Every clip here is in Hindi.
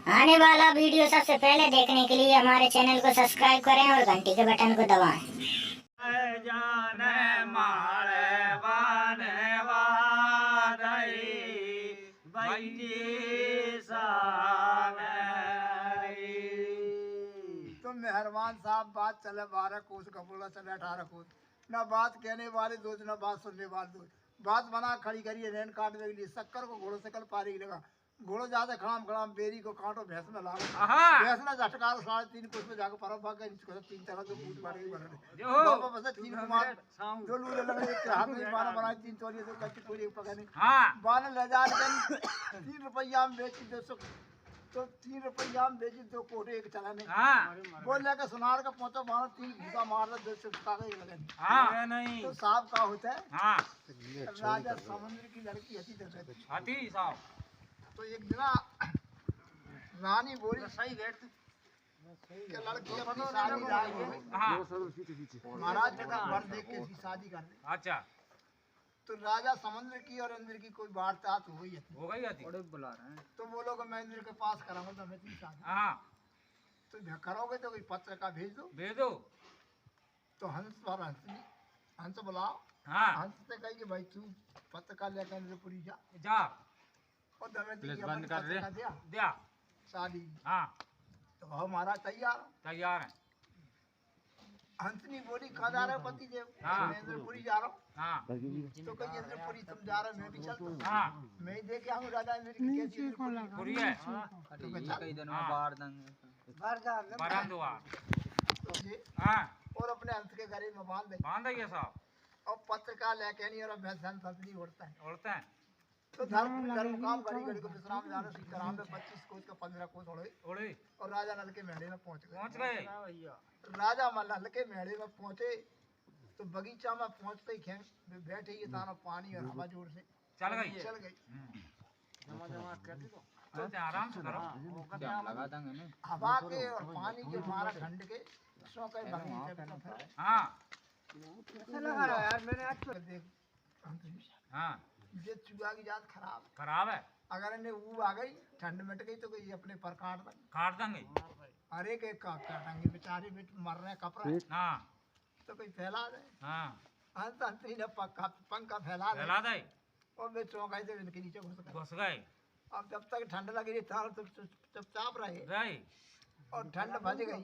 आने वाला वीडियो सबसे पहले देखने के लिए हमारे चैनल को सब्सक्राइब करें और घंटी के बटन को दबाएं। तुम मेहरबान साहब, बात चले 12 कोस का बोला चले 18 कोस। ना बात कहने वाले दो, ना बात सुनने वाले दो। बात बना खड़ी करिए रेन काटने के लिए। शक्कर को घोड़ों से कल पारी लगा। घोड़ो ज्यादा खड़ाम खड़ाम बेरी को काटो भैंस में लागो। भैंस ना झटकार 3.5 कोस में जाकर पर भाग गई। 3 तरह के बूट मारे बने बाबा बस 3 कुमार जो लूले लगे एक हाथ में बाना बनाए 3 तोलिए से कच्ची तोलिए पकड़ने बाना ले जा के 3 रुपया में बेची 200 तो 3 रुपया में बेची 2 कोटे एक चलाने बोल जाकर सुनार का पहुंचा बाना 3 घुसा मार दे 200 कागज लगे नहीं तो साहब का होता है राजा समुद्र की लड़की हती साहब। तो एक दिन रानी बोली सही बैठ के लड़की अपनी शादी लाएंगे महाराज जगह वर देख के इसकी शादी कर दे। अच्छा तो राजा समुद्र की और इंद्र की कोई वार्तालाप हो गई थी बड़े बुला रहे हैं तो बोलो कि मैं इंद्र के पास कराऊंगा तो मैं तेरी शादी तो करोगे तो कोई पत्र का भेज दो तो हंस पर हंस बुलाओ हंस से कही कि भाई तू पत्र का लेकर इंद्रपुरी जा और बंद कर दिया शादी। तो भाव महाराज तैयार है। हंसनी बोली कहा जा रहा है पति देव मैं इंद्रपुरी जा रहा हूँ तो कहीं इंद्रपुरी तुम जा रहे हो मैं भी चलता हूँ मैं ही देख आऊँ राजा इंद्र की कैसी इंद्रपुरी है तो कई दिन में बाहर और अपने हंस के गले में बांध दे साहब और पत्रकार लेके नहीं और हंसनी उड़ता है तो धर्म काम घड़ी घड़ी को विश्राम जाना सीख कर 25 कोस का 15 कोस उड़े और राजा नल के मेले में पहुंच गए। राजा नल के मेले में पहुंचे तो बगीचा में पहुंचते ही बैठे ही तानो पानी और हवा जोर से चल गई। आराम से करो हवा के और पानी के मारा ठंड के सो के बगीचे में ये चूहा की जात खराब है। अगर इन्हें वो आ गई ठंड मिट गई तो कोई अपने पर काट देंगे अरे के काटेंगे बेचारे मर रहे कपड़े तो कोई फैला दे पंखा फैला दे और वे चौंकाई से इनके नीचे घुस गए। अब जब तक ठंड लगी रही था तो चुपचाप रहे और ठंड भज गई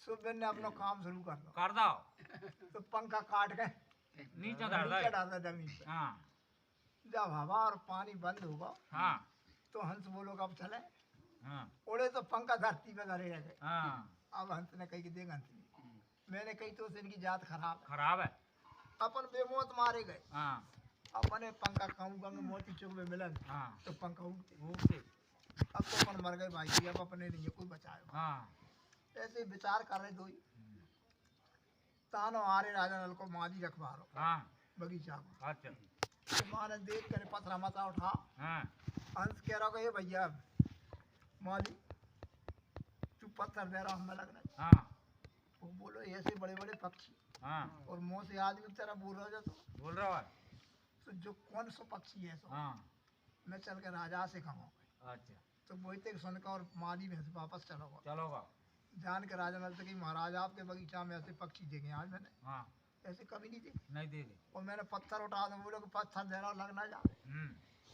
सुबह ने अपना काम शुरू कर दो तो पंखा काट के नीचे डाल दे जमीन। जब हवा और पानी बंद होगा तो हंस बोलो अब चले उड़े तो पंखा धरती पे धरे रह गए। अब हंस ने कही कि देख हंस मैंने कही तो इनकी जात खराब है अपन बेमौत मारे गए अपने पंखा कहूँ मोती चौक में मिलन तो पंखा उड़ते अब तो अपन मर गए भाई अब अपने लिए कोई बचाए ऐसे विचार कर रहे दो तानो आ रहे राजा नल को मादी रखवारो बगीचा को माने देख कर पथरा मता उठा हंस कह रहा ये भैया माली तू पत्थर दे रहा हमें लगना वो बोलो ऐसे बड़े बड़े पक्षी और मुंह से आदमी की तरह बोल रहा है तो जो कौन सा पक्षी है सो मैं चल के राजा से कहूँगा। तो बोलते सुनकर और माली में वापस चलोगा जान के राजा नल से कि महाराज आपके बगीचा में ऐसे पक्षी देखे आज मैंने ऐसे कभी नहीं देखे और मैंने पत्थर उठा दो बोले पत्थर दे रहा लगना जा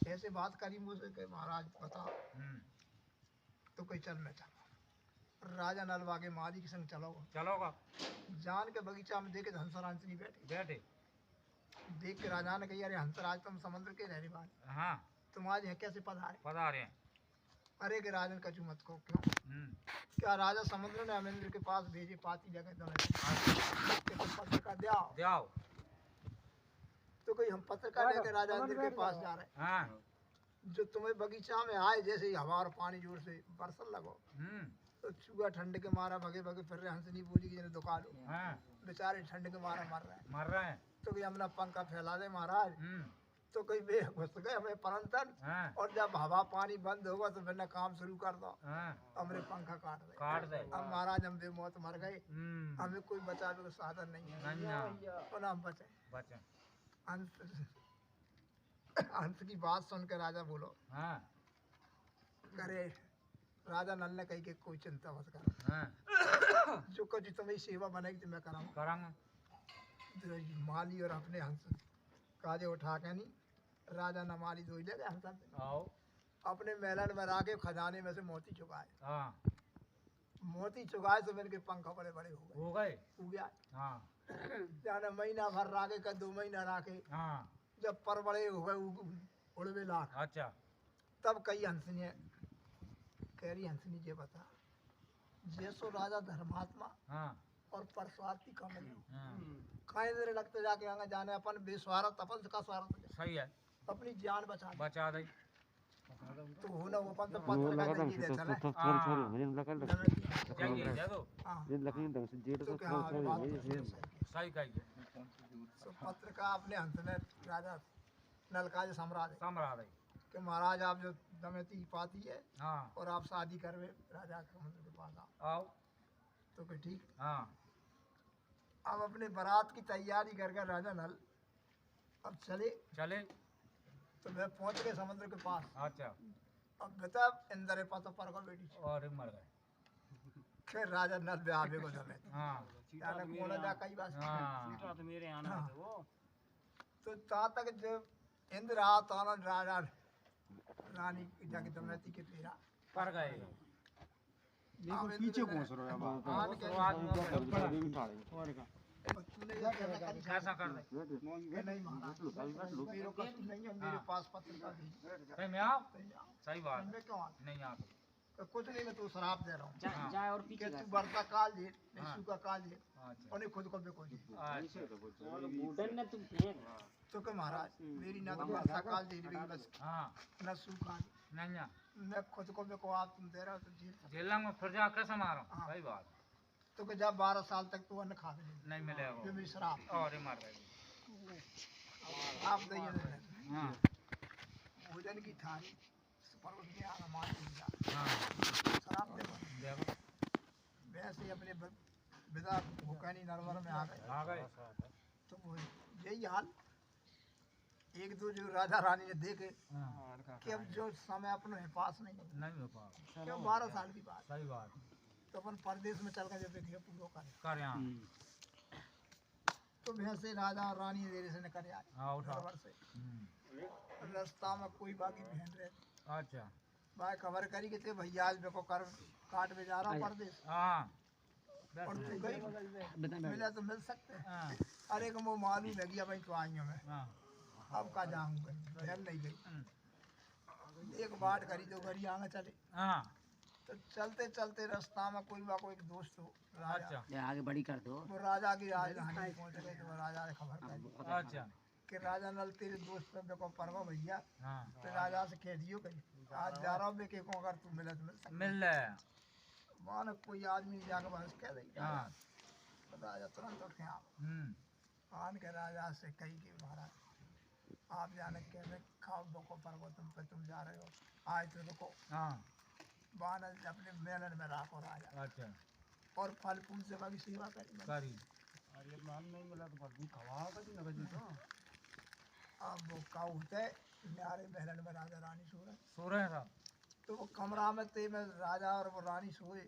ऐसे बात करी मुझसे कि महाराज बताओ तो कोई चल मैं चलो राजा नलवा के माली के संग चलोगा जान के बगीचा में देखे हंसराज नहीं बैठे देख के राजा ने कही अरे हंसराज तुम समुद्र के रहने वाले तुम आज यहाँ कैसे पधारे अरे के राजन कचू मत को क्यों क्या राजा समुद्र ने अमेंद्र के पास भेजे पाती जगह पत्र का दिया तो कोई हम पत्र का लेकर राजा इंद्र के पास जा रहे हैं जो तुम्हें बगीचा में आए जैसे ही हवा और पानी जोर से बरसल लगो तो चूहा ठंड के मारा भगे भगे फिर रहे हंसनी बोली कि दुखा लो बेचारे ठंड के मारा मर रहे हैं तो कोई अपना पंखा फैला दे महाराज तो कोई बे घुस गए हमें परंतन और जब हवा पानी बंद होगा तो फिर काम शुरू कर दो हमने पंखा काट दे अब महाराज हम बेमौत मर गए हमें कोई बचाने का साधन नहीं है और हम बचे हंस की बात सुन के राजा बोलो करे राजा नल ने कही कि कोई चिंता मत करो, जो कुछ तुम्हें सेवा बनेगी तो मैं कराऊंगा। माली और अपने हंस काजे उठा के नहीं राजा न माली दो ले गए हंस अपने मेलन में राके खजाने में से मोती चुकाए। मोती चुकाए तो मेरे के पंख बड़े बड़े हो गए हो गया। जाने महीना भर राके का 2 महीना राके जब पर बड़े हो गए उड़वे लाख। अच्छा तब कई हंसनी कह रही हंसनी जे बता जैसो राजा धर्मात्मा और परस्वार्थी कमल खाए देर लगते जाके आगे जाने अपन बेस्वार्थ अपन का स्वार्थ सही है अपनी जान बचा दे तो हो ना वो अपन तो पत्र का नहीं दे चले सही कही तो पत्र का अपने हंस ने राजा नलका सम्राट है कि महाराज आप जो दमयंती पाती है और आप शादी करवे राजा समुद्र के पास आओ तो कि ठीक। अब अपने बारात की तैयारी करके राजा नल अब चले तो वे पहुंच गए समुद्र के पास। अच्छा अब बता इंद्र पातो पर को बेटी और मर गए फिर राजा नल ब्याह को जमे यानी कोना जा कई बात तो मेरे आना है वो तो ता तक जब इंद्र आ तो राजा रानी जाके दमयंती के तेरा पर गए पीछे पहुंच रहा है कैसा कर दे नहीं मेरे को नहीं है मेरे पास पत्र का भी मैं आओ सही बात मैं क्यों नहीं आ तो कुछ नहीं मैं तो शराब दे रहा हूँ जाए और पीछे तू वर्षा काल दे निशु का काल दे और खुद को भी कोई बूढ़न ने तुम तो के महाराज मेरी ना तो वर्षा काल दे देगी बस न सूखा नहीं मैं खुद को भी को आप तुम दे रहे हो तो जेल में फिर जा कैसे मारो सही बात तो कि जब 12 साल तक तू अन्न खा नहीं मिलेगा जो मेरी शराब और मार गई आप दे भोजन की थाली पर्वत में आना मार दिया शराब दे वैसे अपने विदा भूखानी नरवर में आ गए तो वो यही हाल एक दो जो राजा रानी ने देखे कि अब जो समय अपने पास नहीं हो पा क्यों 12 साल की बात सही बात तो अपन परदेश में चल कर जब देखिए पूरा कर तो वैसे राजा और रानी देर से निकल आए से रास्ता में कोई बाकी बहन रहे। अच्छा भाई खबर करी कि ते भैया आज देखो कर काट में जा रहा हूँ परदेश और तू गई मिला तो मिल सकते हैं। अरे को वो मालूम लगी भाई तो आई हूँ मैं अब का जाऊंगा बहन नहीं गई एक बात करी तो घड़ी आगे चले तो चलते चलते रास्ता में कोई एक दोस्त हो राजा आगे बड़ी कर दो वो राजा की राजधानी पहुंच गए तो राजा ने खबर कर अच्छा कि राजा नल तेरे दोस्त पे देखो परवा भैया तो राजा से कह दियो कहीं आज जा रहा हूँ बेके को अगर तू मिले तो मिल ले मानो कोई आदमी जाकर बस कह दे राजा तुरंत उठ के आन के राजा से कही कि महाराज आप जाने कैसे खाओ बको परवो तुम पे तुम जा रहे हो आए तो रुको बानर अपने मेलन में राखो राजा। अच्छा और फल फूल से बाकी सेवा करी अरे मान नहीं मिला तो फल फूल खवा कभी न कभी तो अब वो का होता है मेरे मेलन में राजा रानी सो रहे हैं तो वो कमरा में ते में राजा और वो रानी सोए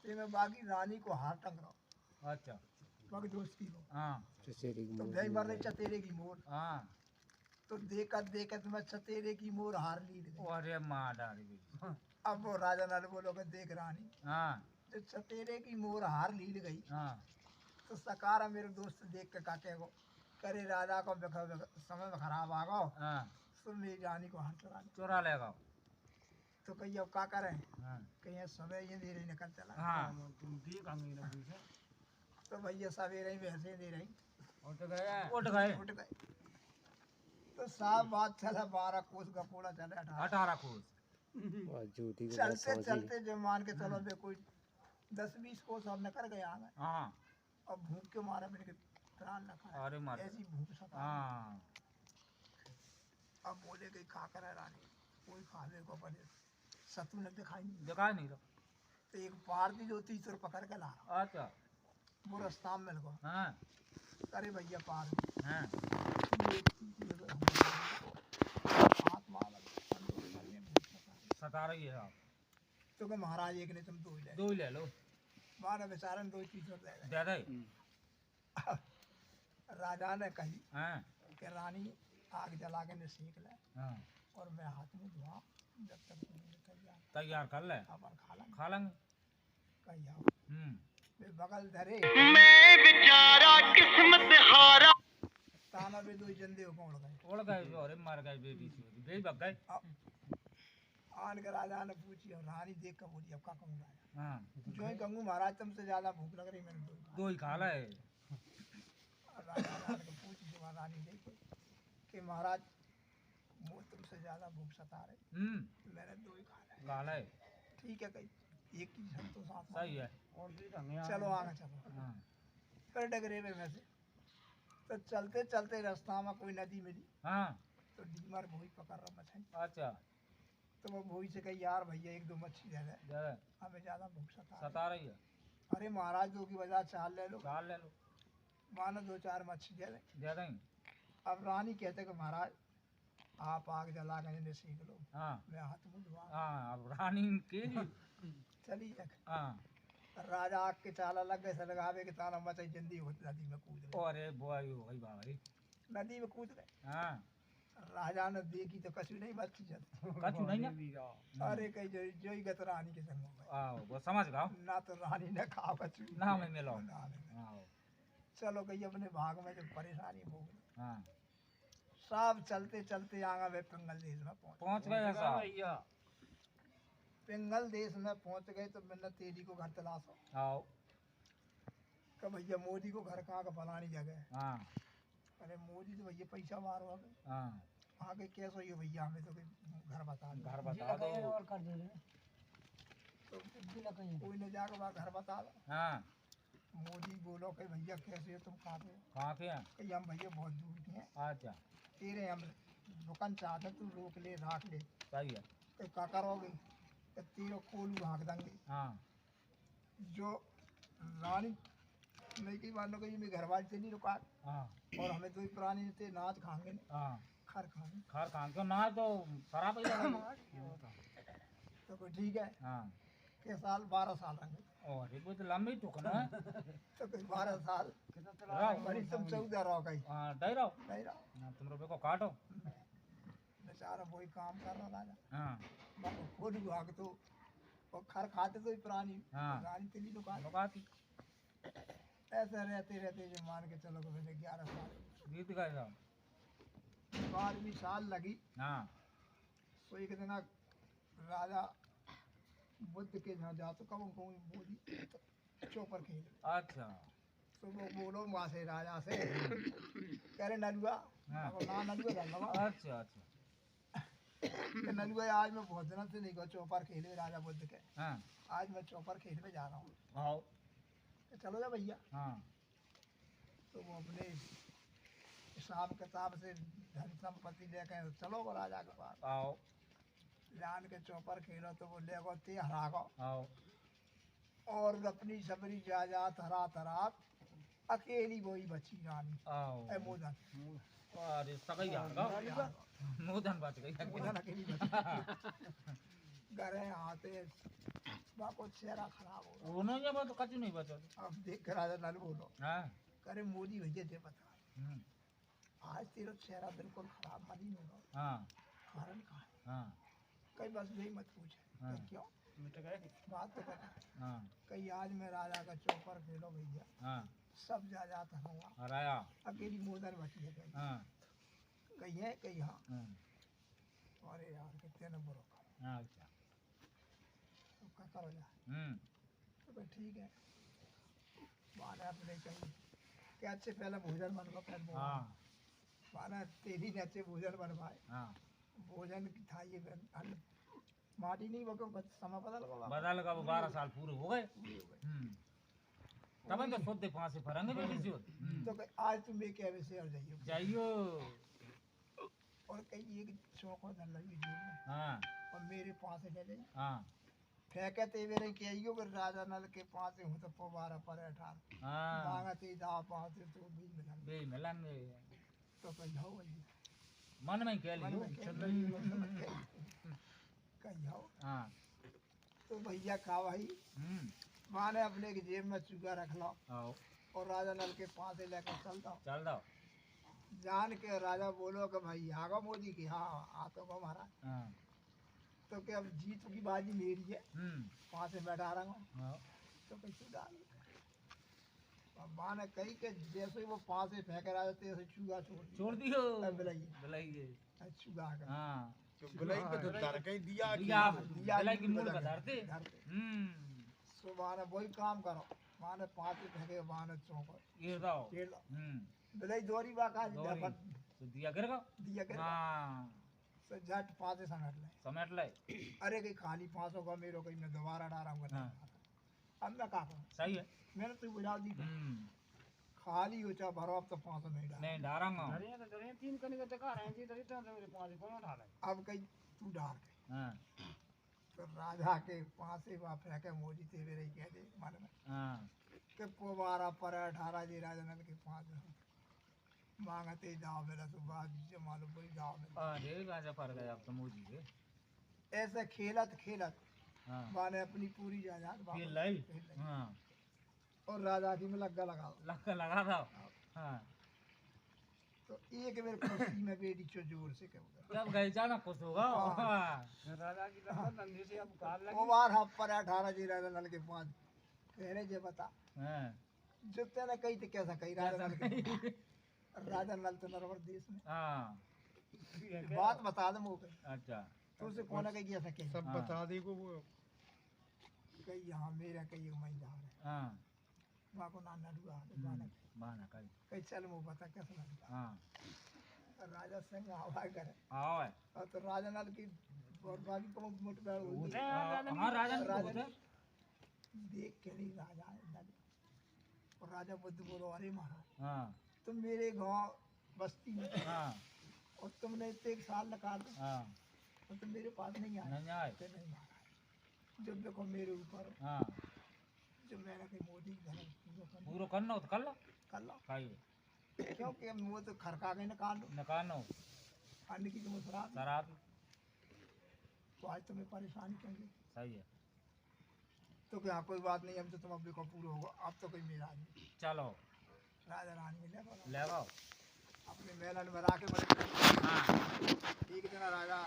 ते में बाकी रानी को हाथ टंग रहा। अच्छा बाकी दोस्ती को तो भाई मरने चतेरे की मोर तो देखत मैं चतेरे की मोर हार ली अरे माँ डाली अब वो राजा नाल बोलो के देख रानी तो चतेरे की मोर हार लील गई तो सकारा मेरे दोस्त देख के काके को करे राजा को समय में खराब आ गो तो मेरी रानी को हाथ चुरा लेगा तो कहीं अब क्या करें कहीं समय ये दे रही निकल चला तो भैया सवेरे ही वैसे दे रही उठ गए तो साफ बात चला 12 कोस का पोड़ा चले 18 कोस चलते चलते जो मान के चलो बे कोई 10-20 कोस हम निकल गए आ गए अब भूख के मारे मेरे प्राण न खाए अरे मार ऐसी भूख सता अब बोले कि खा कर है रानी कोई खाने को पड़े सतु ने दिखाई नहीं तो एक पारदी जो तीसर पकड़ के ला अच्छा वो रास्ता में मिल गो अरे भैया पार सता रही है आप तो के महाराज एक ने तुम दो ही ले लो मारा बेचारन 2-3 सौ दे गए। ज्यादा ही राजा ने कही हाँ कि रानी आग जला के ने सेक ले हाँ और मैं हाथ में धुआं जब तक तैयार तैयार कर ले अपन खा लेंगे कही आओ हम्म वे बगल धरे मैं बेचारा किस्मत हारा ताना भी 2 जंदे उड़ गए उड़ गए जो अरे मर गए बेटी से बेच भग गए आन के राजा ने पूछी और रानी देख कर बोली अब का कहूँ राजा हाँ जो ही कहूँ महाराज तुमसे ज्यादा भूख लग रही मैंने दो ही खा ले राजा ने पूछी जो रानी देखे कि महाराज वो तुमसे ज्यादा भूख सता रही मैंने 2 ही खा ले ठीक है कही एक ही संतोष आत्मा सही है चलो आगे चलो हाँ फिर डगरे में से तो चलते चलते रास्ता में कोई नदी मिली हाँ तो डीमर भोई पकड़ रहा मछली अच्छा तो वो भोई से कही यार भैया 1-2 मच्छी दे दे ज्यादा हमें ज्यादा भूख सता सता रही है अरे महाराज 2 की बजाय 4 ले लो चार ले लो मानो 2-4 मच्छी दे दे ज्यादा ही अब रानी कहते कि महाराज आप आग जला के इन्हें सीख लो हाँ मैं हाथ मुँह धुआ हाँ अब रानी के चली जा हाँ राजा आग के चाला लग गए सलगावे के ताना मचाई जल्दी हो नदी में कूद गए अरे बुआई हो गई बाबा नदी में कूद गए हाँ राजा ने देखी तो कछु नहीं बची जल कछु नहीं ना अरे कहीं जो ही गत रानी के संग हो गए आओ वो समझ गया ना तो रानी ने खाओ कछु ना में मिलो ना में। आओ चलो कहीं अपने भाग में जब परेशानी हो गई हाँ सब चलते चलते आगा वे पिंगल देश में पहुंच गए साहब पिंगल देश में पहुंच गए तो मैंने तेरी को घर तलाशो आओ कि भैया मोदी को घर कहाँ का फलानी जगह है। हाँ अरे मोदी तो भैया पैसा मार हो गए हाँ आगे कैसे हो भैया हमें तो कोई घर बता दो घर बता दो तो कोई ने जाकर वहाँ घर बता दो हाँ मोदी बोलो कि भैया कैसे हो तुम कहाँ पे हो कहाँ के हैं कि हम भैया बहुत दूर के हैं अच्छा तेरे हम दुकान चाहते तू रोक ले राख ले सही है कि का करोगे कि तेरे कोलू भाग देंगे हाँ जो रानी नहीं कही मान लो कि मैं घर वाले से नहीं रुका हाँ और हमें 2 प्राणी थे नाच खाएंगे हाँ खर खाएंगे खैर कहाँ क्यों ना तो शराब ही लगा तो कोई ठीक है हाँ के साल 12 साल रहेंगे और ये तो लंबी टुकना है तो कोई 12 साल रहो बड़ी तुम 14 रहो गई हाँ डर रहो नहीं रहो हाँ, तुम रुपये को काटो बेचारा वही काम कर रहा राजा हाँ खुद भाग तो और खर खाते तो ही प्राणी हाँ। रानी तेली दुकान लुकाती ऐसे रहते रहते जो मान के चलो कि मैंने 11 साल बीत गए साहब 12वीं साल लगी हाँ तो एक दिन राजा बुद्ध के यहाँ जा तो कहूँ बोली चौपर खेल अच्छा तो वो बोलो वहाँ से राजा से कह रहे नलुआ हाँ। ना नलुआ धन्यवाद अच्छा अच्छा नलुआ आज मैं बहुत दिनों से नहीं गया चौपर खेले राजा बुद्ध के हाँ आज मैं चौपर खेलने जा रहा हूँ आओ तो चलो जा भैया हाँ तो वो अपने हिसाब किताब से धन संपत्ति लेकर चलो वो राजा के पास आओ जान के चौपर खेलो तो वो ले गो ते हरा गो आओ और अपनी सबरी जायदाद हरा तरात अकेली वही बची रानी आओ ए मोदन अरे सगई यार का मोदन बच गई मोदन अकेली बची घरे आते बाको चेहरा खराब हो रहा उन्होंने जब तो कछु नहीं बचा अब देख कर राजा लाल बोलो हाँ करे मोदी भैया दे बता हम्म, आज तेरा चेहरा बिल्कुल खराब मनी नहीं हो हाँ कारण कहा है हाँ कई बस यही मत पूछे हाँ। कि क्यों बात तो बता हाँ कई आज मैं राजा का चौपर खेलो भैया हाँ सब जायदाद हरा हराया अकेली मोदन बची है कहीं हाँ कहीं है कहीं हाँ हाँ अरे यार कितने नंबर होगा हाँ, अच्छा तो क्या करो यार तो भाई ठीक है माना अपने कहीं कि अच्छे पहले भोजन बनवा फिर हाँ माना तेरी ने अच्छे भोजन बनवाए हाँ भोजन की था ये अन्न माटी नहीं बको समय बदल गया बदल का 12 साल पूरे हो गए तब तो खुद पाँच से फरेंगे बेटी से तो कहीं आज तुम एक ऐसे और जाइए जाइयो और कहीं एक चौक और धन लगी जेब में हाँ और मेरे पास ले ले हाँ फेंके ते मेरे कहियो कि राजा नल के पास हूँ तो पवारा पर अठार हाँ मांगा ते दा पास तो भी मिलन बे मिलन में तो कहीं हो वही मन में कह मन लियो में कह कहीं हो हाँ तो भैया खा भाई माने अपने की जेब में चूका रख लो आओ और राजा नल के पास से लेकर चल दो चल दो जान के राजा बोलो कि भाई आगा मोदी की हाँ आ तो को महाराज हाँ तो क्या अब जीत की बाजी मेरी है वहाँ से बैठा रहा हूँ आओ तो कैसे डाल अब माँ ने कही कि जैसे ही वो पाँव से फेंक रहा था ऐसे चूहा छोड़ दियो बिलाई बुलाइए चूहा का हाँ बुलाई पे तो डर गई दिया दिया दिया बुलाई की नहीं मूल बजा बधारते धरते सो माँ ने वही काम करो माँ ने पाँव से फेंके माँ ने चौंको ये दाओ खेल बिलाई दोरी बाका दोरी। तो दिया गिर गो दिया कर हाँ सो झट पाँव से समेट ले समेट ले अरे कहीं खाली 500 का मेरो कहीं मैं दोबारा डालूंगा हाँ। अब मैं कहा करूं सही है मैंने तो बुझा दी खाली हो चाहे भरो अब तो 500 नहीं डाल नहीं डालेंगा अब कहीं तू डाल के हाँ तो राजा के पास से वहाँ फेंके मोदी थे मेरे कह दे मन में हाँ कि पोबारा पर 18 जी राजा नल के पास मांगते जाओ मेरा तो बात जो मालूम पड़ी जाओ मेरा अरे राजा फर गया अब तो मोदी के ऐसे खेलत खेलत हाँ माने अपनी पूरी जायदाद वापस फिर लाई खेल ली। हाँ और राजा की में लगा लगा था हाँ तो एक मेरे कुर्सी में बेटी चो जोर से कहूँगा जब गए जाना खुश होगा हाँ। राजा की धंधे से अब कार वो बार हम पर 18 जी राजा नल के पास कहने जे बता हाँ जो तेने कही थी कैसा कही राजा नल के राजा नल तो नरवर देश में हाँ बात बता दे मुझे अच्छा तो उसे कौन कही ऐसा कही सब हाँ। बता दी को वो कही यहाँ मेरा कही मैं जा रहा हाँ है वहाँ को नाना डुआ बहाना कहीं कही चल मुँह बता कैसा लगता हाँ राजा सिंह हवा करे आओ है और तो राजा नल की और बाकी को मुठभेड़ हुई हाँ राजा ने राजा बोला देख के नहीं राजा नल और राजा बुद्ध बोलो अरे महाराज हाँ तुम मेरे गांव बस्ती में हाँ और तुमने इतने एक साल निकाल हाँ और तुम मेरे पास नहीं आए नहीं आए तो नहीं महाराज जब देखो मेरे ऊपर हाँ जब मैंने कहीं मोदी धर्म पूरा करना हो तो कर लो कर लो खाइए क्योंकि वो तो खरका के निकाल लो नकानो अन्य की तुम शराब शराब तो आज तुम्हें परेशानी क्योंकि सही है तो क्या कोई बात नहीं अब तो तुम अपने को पूरा होगा अब तो कोई मेरा आदमी चलो राजा रानी ले बोलो ले आओ अपने मेलन में रख के बड़े हाँ एक दिन राजा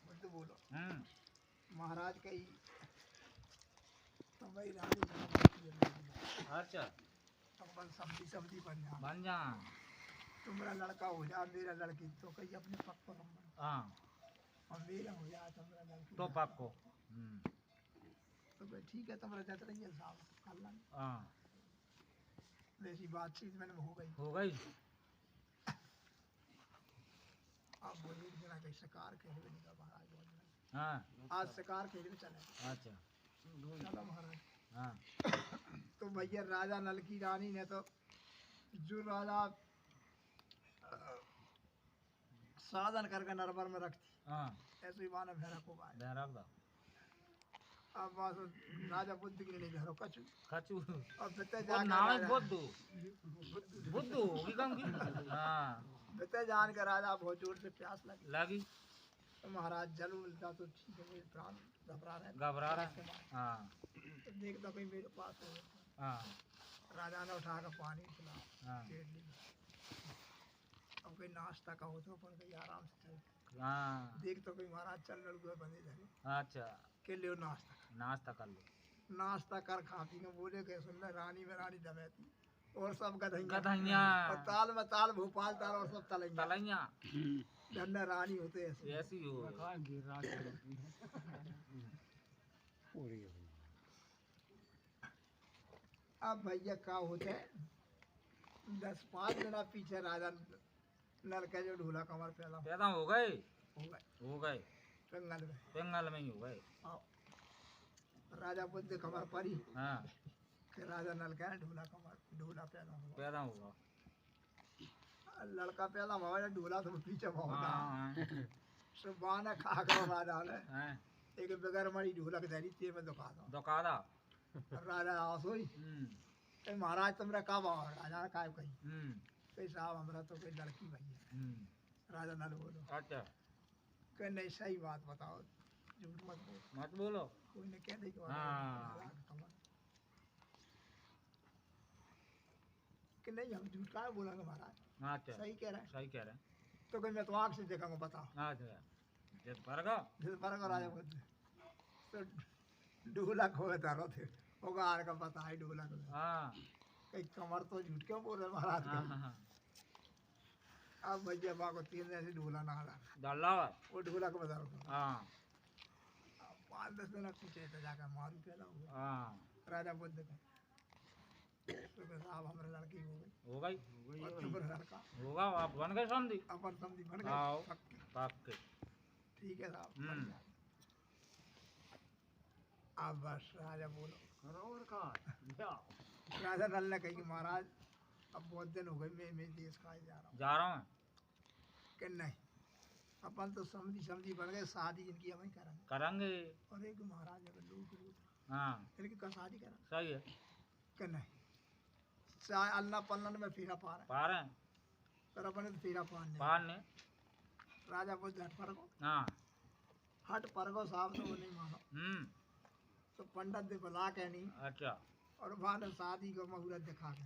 बुद्ध बोलो महाराज कही तो भाई रानी अच्छा अपन सब्जी बन बन जा जा तुम्हारा लड़का हो जा मेरा लड़की तो कहीं अपने पक पर हम बन हाँ और मेरा हो जा तुम्हारा लड़की तो पक्को तो भाई ठीक है तुम्हारा जत रही है साहब कर लेंगे हाँ वैसी बातचीत मैंने हो गई हो गई आप बोलिए कि जना कहीं शिकार खेलने निकला महाराज बोल हाँ आज शिकार खेलने चले अच्छा चलो महाराज हाँ तो भैया राजा नल की रानी ने तो जो राजा साधन करके नरबर में रखती हाँ ऐसे ही माने भेड़ा को गाय ध्यान रख दो अब बस राजा बुद्ध के लिए भेड़ो कचू खचू अब बिते वो जान नाम है बुद्धू बुद्धू की कम की हाँ बिते जान के राजा बहुत जोर से प्यास लगी लगी तो महाराज जल मिलता तो ठीक है मेरे प्राण घबरा रहे घबरा रहा है हाँ तो देखता कोई मेरे पास हो हाँ राजा ने उठा कर पानी पिला हाँ पेट लिया अब कोई नाश्ता का हो तो पर कोई आराम से चल हाँ देख तो कोई महाराज चल लड़के बंदे धरे अच्छा के लियो नाश्ता नाश्ता कर लो नाश्ता कर खा पी के बोले के सुन रानी में रानी दबैती और सब गधैया गधैया और ताल में ताल भोपाल ताल और सब तलैया तलैया धन्य रानी होते ऐसे ऐसी हो अब भैया क्या होते 10-5 दिन पीछे राजा नल का जो ढूला कमर पैदा पैदा हो गए हो गए जंगल में बंगाल में ही हो गए आओ। राजा बुद्ध कमर परी हाँ कि राजा नल का ढूला पैदा हुआ पैदा होगा लड़का पैदा हुआ ढूला तो पीछे बहुत हाँ सुबह ने खा कर राजा ने हाँ एक बगैर मरी ढोलक धरी ते में दुका दो दुकादा राजा आसोई ए महाराज तुमरा कब आओ राजा ने काय कही कई साहब हमरा तो कोई लड़की भई है राजा नल बोलो अच्छा कि नहीं सही बात बताओ झूठ मत बोल, मत बोलो। कोई ने कह दे कि हाँ। कि नहीं हम झूठ का बोलेंगे महाराज, अच्छा सही कह रहे हैं। सही कह रहे हैं। तो कोई मैं तो आँख से देखूंगा, बताओ अच्छा जिस पर का जिस पर को राजा बोलते तो ढोलक हो तारो थे होगा आर का पता है ढोलक में। हाँ कहीं कमर तो झूठ क्यों बोल रहे महाराज हाँ कहीं। हाँ अब भैया बा को 3 दिन से ढोला ना आ डाला हुआ। वो ढोलक बता रहा हाँ 5-10 दिन पीछे तो जाकर मारू पैदा हुआ। हाँ राजा बुद्ध का तो साहब हमारे लड़की हो गई हो गई और तुम्हारा लड़का होगा। आप बन गए समझी। अपन समझी बन आओ गए पक्के। पक्के। ठीक है साहब हम्म। बढ़िया। अब बस राजा बोलो। राजा नल ने कही कि महाराज अब बहुत दिन हो गए मैं देश का जा रहा हूँ। जा रहा हूँ। कि नहीं अपन तो समझी समझी बन गए, शादी इनकी हम ही करेंगे। करेंगे। और एक महाराज अगर लोग हाँ इनकी का शादी करें। सही है। कि नहीं चाहे अल्लाह पल्लन में फेरा पा रहे पा रहे हैं। पर अपन तो फेरा पान पार ने। राजा बोल हट पर को हाँ हट पर को साहब तो वो नहीं मानो। तो पंडित ने बुला के नहीं अच्छा। और वहाँ ने शादी को मुहूर्त दिखा के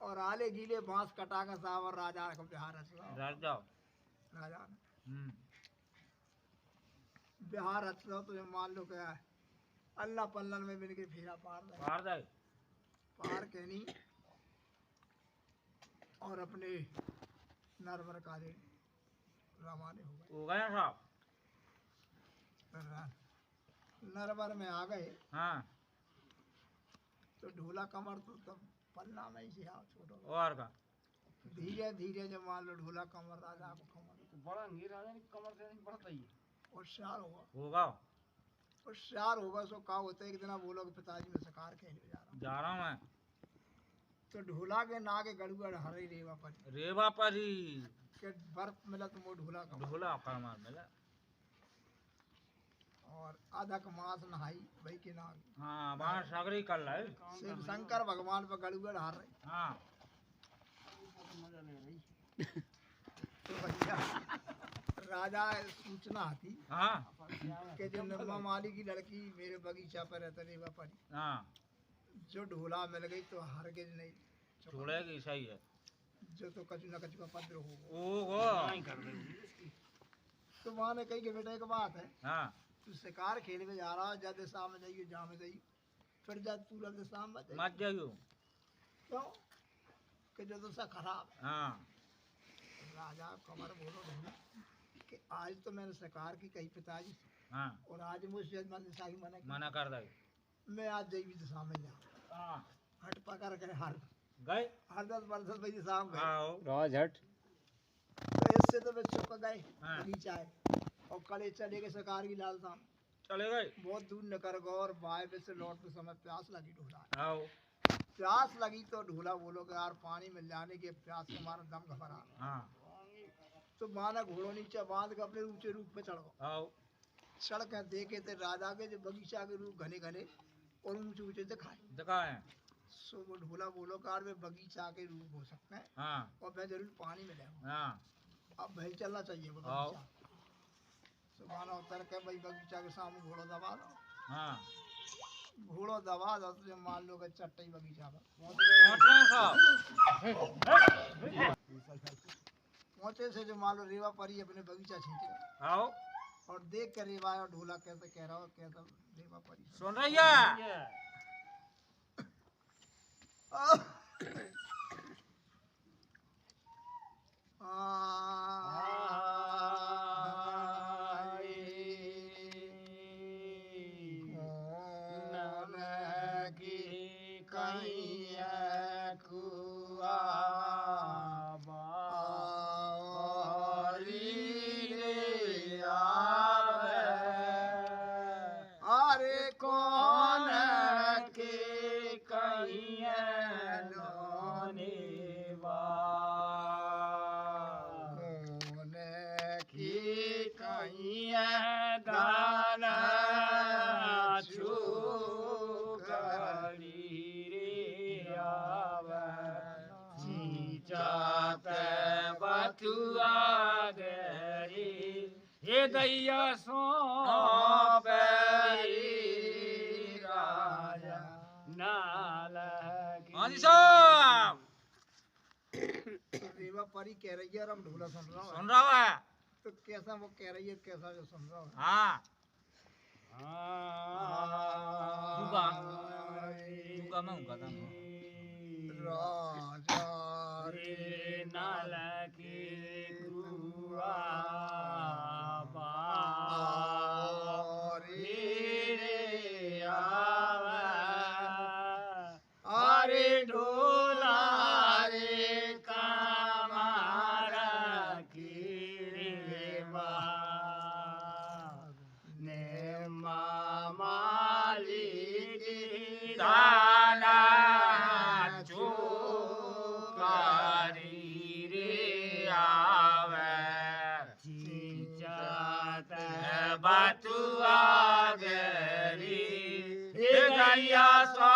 और आले गीले बांस कटा के साहब और राजा को बिहार डर जाओ। राजा ने बिहार रचलो तो ये मान लो क्या है अल्लाह पल्लन में मिल के फेरा पार रहे पार दे। पार के नहीं और अपने नरवर का दे रवाने हो हो गया साहब। गए। नरवर में आ गए हाँ तो ढोला कमर तो तब पन्ना में ही से आओ छोटो और का धीरे धीरे जब मान लो ढोला कमर राजा को कमर बड़ा नहीं राजा की कमर से नहीं बढ़ता ही होशियार होगा होगा। होशियार होगा सो का होता है एक दिन बोलो कि पिताजी मैं शिकार खेलने जा रहा हूँ। जा रहा हूँ मैं। तो ढोला के ना के गड़ुआ हरे रेवा पर रेवा पर ही के बर्फ मिला तो वो ढोला कमर ढोला कमार मिला। और अधक मास नहाई भाई के नाग हाँ वहाँ सगरी कर रहे। शिव शंकर भगवान पर गड़ुआ हार रहे। हाँ तो भैया राजा सूचना आती हाँ कि जो नरमा माली की लड़की मेरे बगीचा पर रहता रेवा पड़ी हाँ जो ढोला मिल गई तो हर के नहीं छोड़ेगी। सही है। जो तो कचू न कचू का पत्र हो ओहो। तो वहाँ ने कही कि बेटा एक बात है हाँ तू शिकार खेल में जा रहा है जब दिशा में जाइए जहाँ में जाइए फिर जब पूरा दिशा में जाइए मत जाइयो। क्यों कि जो दिशा खराब है। हाँ राजा कमर बोलो ढोला कि आज तो मैंने शिकार की कही पिताजी हाँ और आज मुझसे मन दिशा की मना कर दे। मैं आज जाइए दिशा में जा हाँ हट पकड़ के हर गए। हर 10 वर्ष भाई दिशा में गए। आओ राज हट तो इससे तो मैं चुप गए हाँ। बगीचा है और कल चले गए शिकार की लालसा चले गए। बहुत दूर निकल गए और बाय में से लौटते समय प्यास लगी ढोला आओ प्यास लगी तो ढोला बोलो कि यार पानी में जाने के प्यास से हमारा दम घबरा हाँ तो माना घोड़ो नीचे बांध के अपने ऊंचे रूप पे चढ़ो आओ चढ़ के देखे थे राजा के जो बगीचा के रूप घने घने और ऊंचे ऊंचे दिखाए दिखाए। सो वो ढोला बोलो कि यार वे बगीचा के रूप हो सकते हैं हाँ और मैं जरूर पानी में रहूँ हाँ अब भाई चलना चाहिए वो आओ। बगीचा तो माना उतर के भाई बगीचा के सामने घोड़ो दबा दो हाँ घोड़ो दबा दो तो मान लो कि चट्टे बगीचा पर पहुँच रहे हैं साहब। पहुंचे से जो मान लो रेवा परी अपने बगीचा छींचे आओ और देख कर रेवा और ढोला कैसे कह रहा हो कैसा रेवा परी सुन रही है। अरे कौन के कहिए लोने कौन हे दैया सो पैरी राजा नाल हाँ जी साहब रेवा परी कह रही है, हम ढोला सुन रहा सुन हूँ। रहा है तो कैसा वो कह रही है, कैसा जो सुन रहा हूँ। हाँ जुगा जुगा मैं हूँ कदम राजा रे नाल की गुआ रे आवा अरे ढोला रे कामारा की रे बा ने मामाली की दाना चोकारी रे आवे चीचात बतुआ गरी हे दैया सो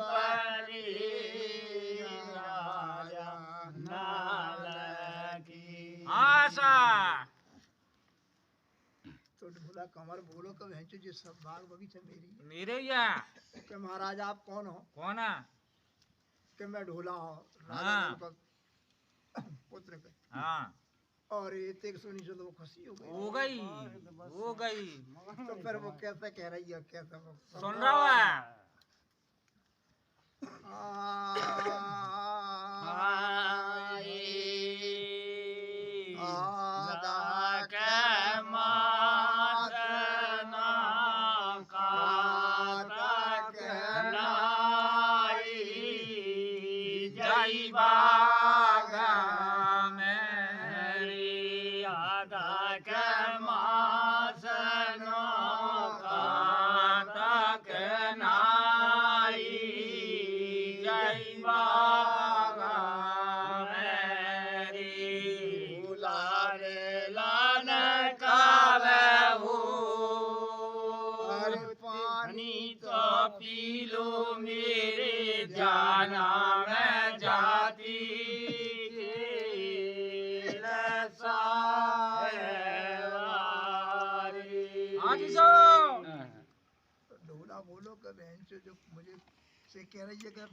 परी राजा नाल की आशा तो ढोला कमर बोलो कब है जो सब बाग बगीचा मेरी है। मेरे या कि महाराज आप कौन हो? कौन है कि मैं ढोला हूँ, राजा हाँ। नल का पुत्र के। हाँ और ये तेग सुनी से तो वो खुशी हो गई। हो गई तो फिर वो कैसे कह रही है, कैसे वो सुन रहा है जय बागा मेरी तक नाई जय बागा मेरी लान कावे हो अरे पानी तो पी लो मेरे जाना मैं जाती हाँ जी साहब ढोला बोलो कि बहन जो मुझे से कह रही है कि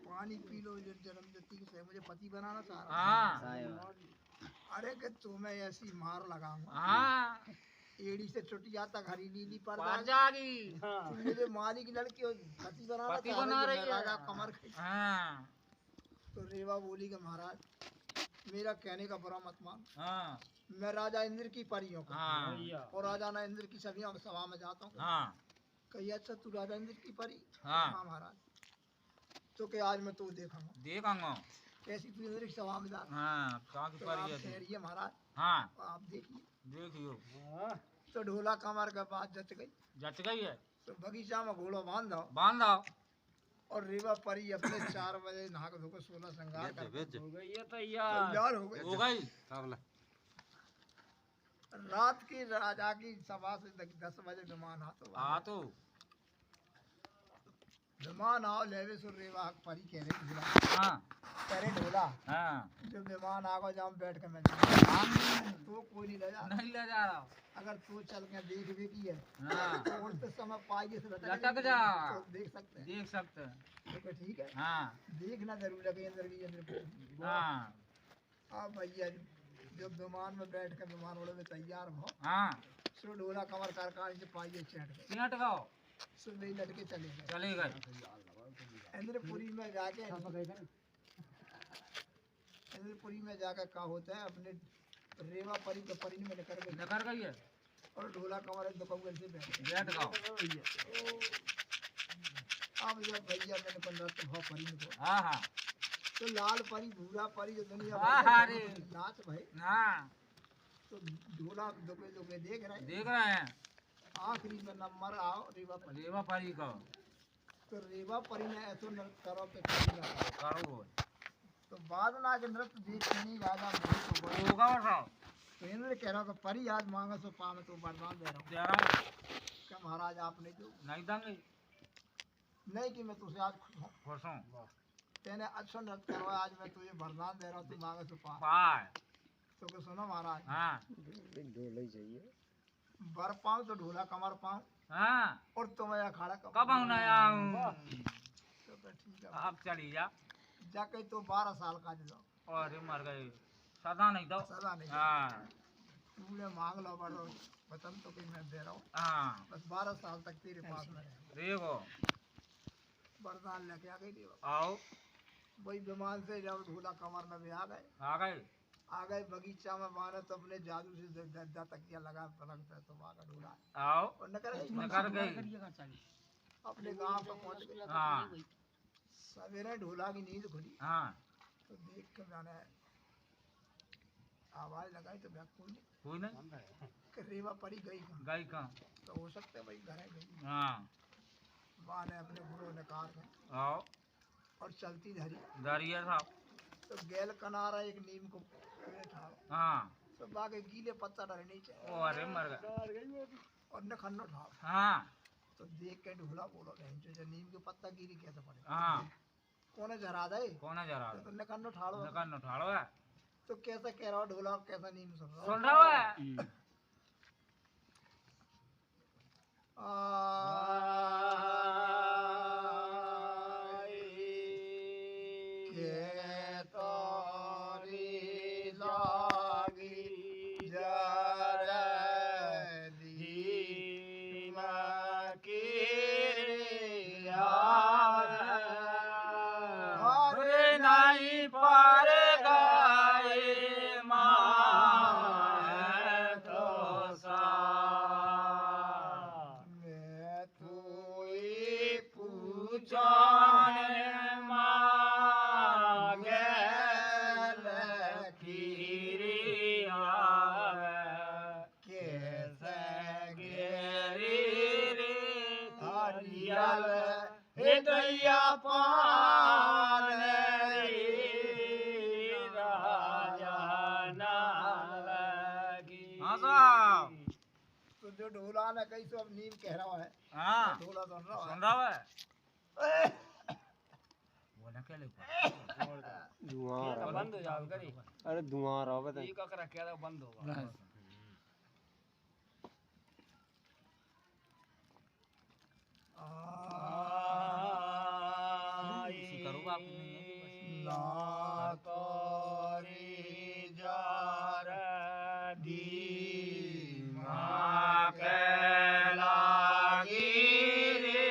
पानी पी लो, जो जन्म देती से मुझे पति बनाना चाह रहा हाँ है। अरे कि तुम्हें ऐसी मार लगाऊंगा, हाँ एड़ी से चुटिया तक हरी नीली पर पार जागी मेरे मालिक लड़की और पति बनाना पति चाह बना है, रही मैं है। राजा कमर खींच। हाँ तो रेवा बोली कि महाराज मेरा कहने का बुरा मत मान, हाँ मैं राजा इंद्र की परी हूँ हाँ और राजा ना इंद्र की सभी सभा में जाता हूँ। हाँ कही अच्छा तू राजा इंद्र की परी? हाँ। महाराज तो कि आज मैं तू देखूंगा देखूंगा कैसी तू इंद्र की सभा में जाता। हाँ कहाँ की तो आप परी है ठहरिए महाराज, हाँ आप देखिए। देखियो तो ढोला कमर के बाद जच गई। जच गई है तो बगीचा में घोड़ो बांध दो बांध दो और रेवा परी अपने 4 बजे नहा के धोकर 16 श्रृंगार कर हो गई है तैयार तैयार हो गई। हो गई रात की राजा की सभा से 10 बजे विमान हाँ तो विमान आओ लेवे सो रेवा परी कह रही ढोला हाँ करे ढोला हाँ जो विमान आगो जाम बैठ के मैं तो कोई नहीं ले जा। नहीं ले जा रहा अगर तू चल के देख भी की है हाँ तो उड़ते समय पाई से लटक जा तो देख सकते हैं। देख सकते हैं तो कहा, ठीक है हाँ देखना जरूर लगे अंदर की अंदर। हाँ हाँ भैया जब विमान में बैठ के विमान उड़े में तैयार हो हाँ सो ढोला कमर कारकान से पाइए चढ़ गए सीट गो सो वे लड़के चले गए चले गए इंद्रपुरी में जाके इंद्रपुरी में जाकर क्या होता है अपने रेवा परी के परी में निकल गई निकल गई है और ढोला कमर दुकान से बैठ गए। बैठ गो अब जब भैया मैंने पंद्रह तो भाव परी में को हाँ हाँ तो लाल परी भूरा परी जो दुनिया हाँ, भर हाँ में रे। नाच भाई हाँ तो ढोला दुके दुके देख रहे हैं। देख रहे हैं आखिरी में नंबर आओ रेवा परी रेवा परी को तो रेवा परी ने ऐसो नृत्य करो पे करी ना करो। करो तो बाद में आके नृत्य देखते नहीं राजा मोहित हो गए। होगा बताओ तो इंद्र कह रहा कि परी आज मांगा सो पा में तो वरदान दे रहा हूँ दे रहा हूँ कि महाराज आप नहीं दो नहीं देंगे नहीं कि मैं तुझसे आज खुश हूँ खुश हूँ तेने अच्छा नृत्य करवाया आज मैं तुझे वरदान दे रहा हूँ तू मांगे सो पा। पाए तो तो के सुनो महाराज हाँ बर पाऊं तो ढोला कमर पाऊं हाँ और तुम्हें अखाड़ा कब आऊँ ना आऊँ तो कहे, ठीक है आप चली जा जाके तो 12 साल का दे दो अरे मर गए सदा नहीं दो सदा नहीं हाँ तूने मांग लो बड़ो वतन तो कि मैं दे रहा हूँ हाँ बस 12 साल तक तेरे पास में रहे देखो वरदान लेके आ गई देवा आओ वही विमान से जब ढोला कमर में भी आ गए गए बगीचा में मारे तो अपने जादू से दर्जा तकिया लगा पलंग पे तो वहाँ का ढोला आओ और निकल निकल गई अपने गांव पे पहुंच गए हाँ सवेरे ढोला की नींद खुली हाँ तो देख के मैंने आवाज लगाई तो मैं कोई नहीं कि रेवा पड़ी गई कहाँ गई कहाँ तो हो सकता है भाई घर गई हाँ माँ ने अपने गुरु ने कार आओ और चलती धरी दरिया साहब तो गैल किनारा एक नीम को पेड़ था हाँ तो बाकी गीले पत्ता डरे नीचे ओ अरे मर गए और नखन्नो था हाँ तो देख के ढूला बोलो जो नीम के पत्ता गिरी कैसे पड़े हाँ कौन जरा दे कौन है जरा तो नखन्नो ठाड़ो नकान उठाड़ो है तो कैसे कह रहा हो ढोला कैसा नीम सुन रहा सुन रहा है के तोरी लागी जरा दीमा की अरे नहीं पार गाए माँ तो सा मैं तू ही जान मांगे लकीरिया कैसे गेरी रे हरियल हृदया पान राजा नालगी हाँ साहब तो जो ढोला ने कही सो अब नीम कह रहा है हाँ ढोला सुन रहा सुन है रहा है बोला क्या ले धुआं बंद हो जाओ करी अरे धुआं रहा बता ये का करा क्या बंद होगा करो आप नहीं ना तोरी जार दीमा के लागी रे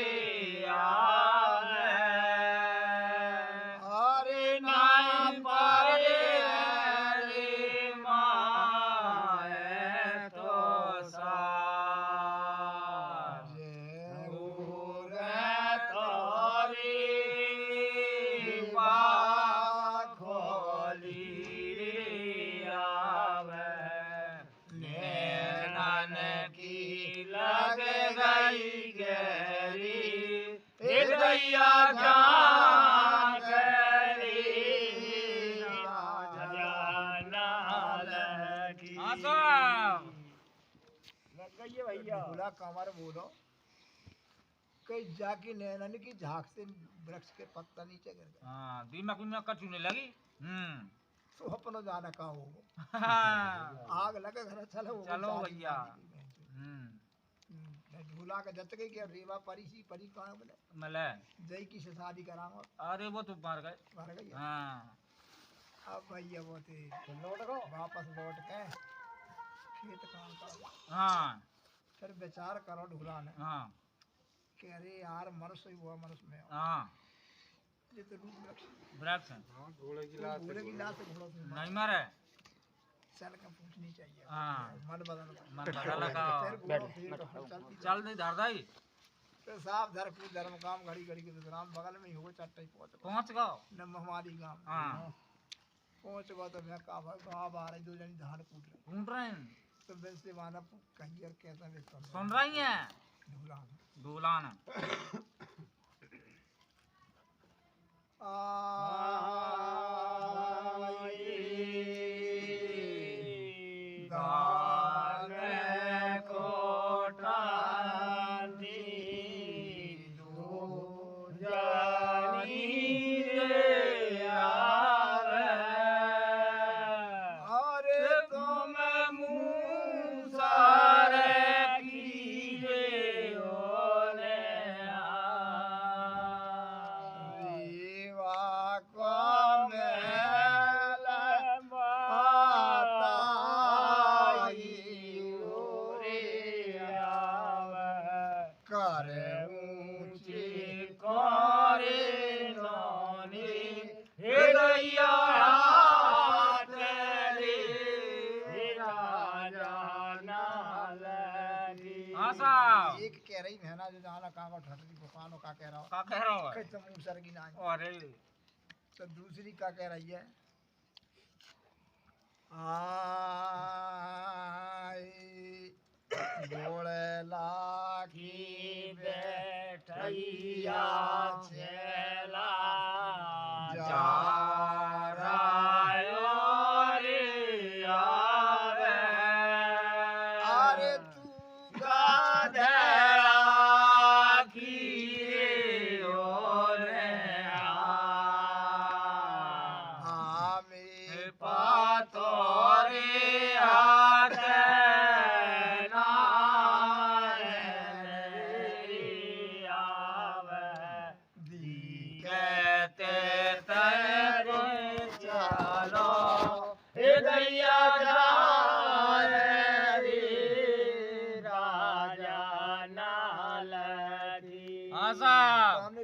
हरे नाम पर रे माए तो सा हृदया जान भूला कमर बोलो कई जाके नैनन की झाक से वृक्ष के पत्ता नीचे गिर गया हाँ दिमाग में कचूने लगी तो अपनो जाना का हो आग लगे घर चलो चलो भैया झूला का जत गई क्या रेवा परी सी परी कहाँ बोले मले जय की से शादी कराऊंगा अरे वो तो मर गए मर गई है। हाँ अब भैया वो थे वापस लौट के खेत काम कर हाँ फिर विचार करो ढूला ने हाँ कि अरे यार मनुष्य ही हुआ मनुष्य में हाँ ये तो रूप वृक्ष है घोड़े की लाश से घोड़ों से नहीं मरे चल के पूछनी चाहिए हाँ मन बदल मन बदल लगा फिर घोड़ों फिर चलती चल नहीं धरदाई फिर साफ धर्म काम घड़ी घड़ी के विश्राम बगल में ही हो चट्टे पहुँच गओ न हमारी गांव हाँ पहुंच गो तो मैं कहा गाँव आ रही दो जनी धान कूट रहे ढूंढ रहे हैं तो वैसे माना कहीं और कैसा भी सुन रही हैं ढूला दूलान साहब एक कह रही है ना जो जाना कहाँ का ठटरी दुकानों का कह रहा हो का कह रहा है कैसे मुंह सर की ना अरे तो दूसरी का कह रही है आई गोड़े लागी बैठैया चला जा अरे तू गाधरा की ओरे हमें पातोरे आते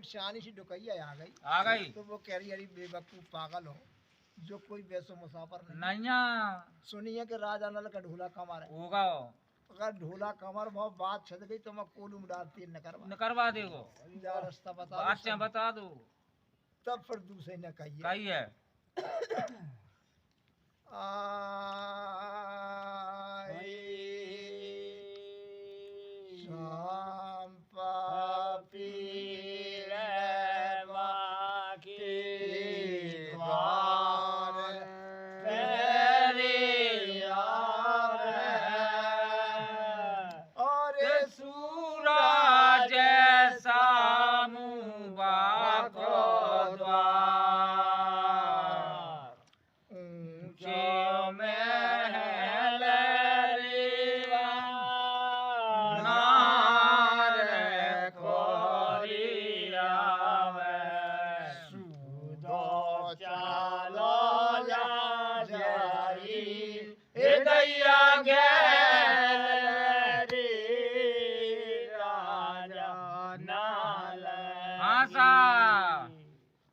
शानी सी डुकैया आ गई तो वो कह रही अरे बेवकूफ पागल हो जो कोई वैसो मुसाफर नहीं सुनिए कि राजा नल का ढोला कमर है होगा अगर ढोला कमर बहुत बात छद गई तो मैं कोलू में डालती न करवा देगो जा रास्ता बता अच्छा बता दो तब फिर दूसरे ने कही है शाम पापी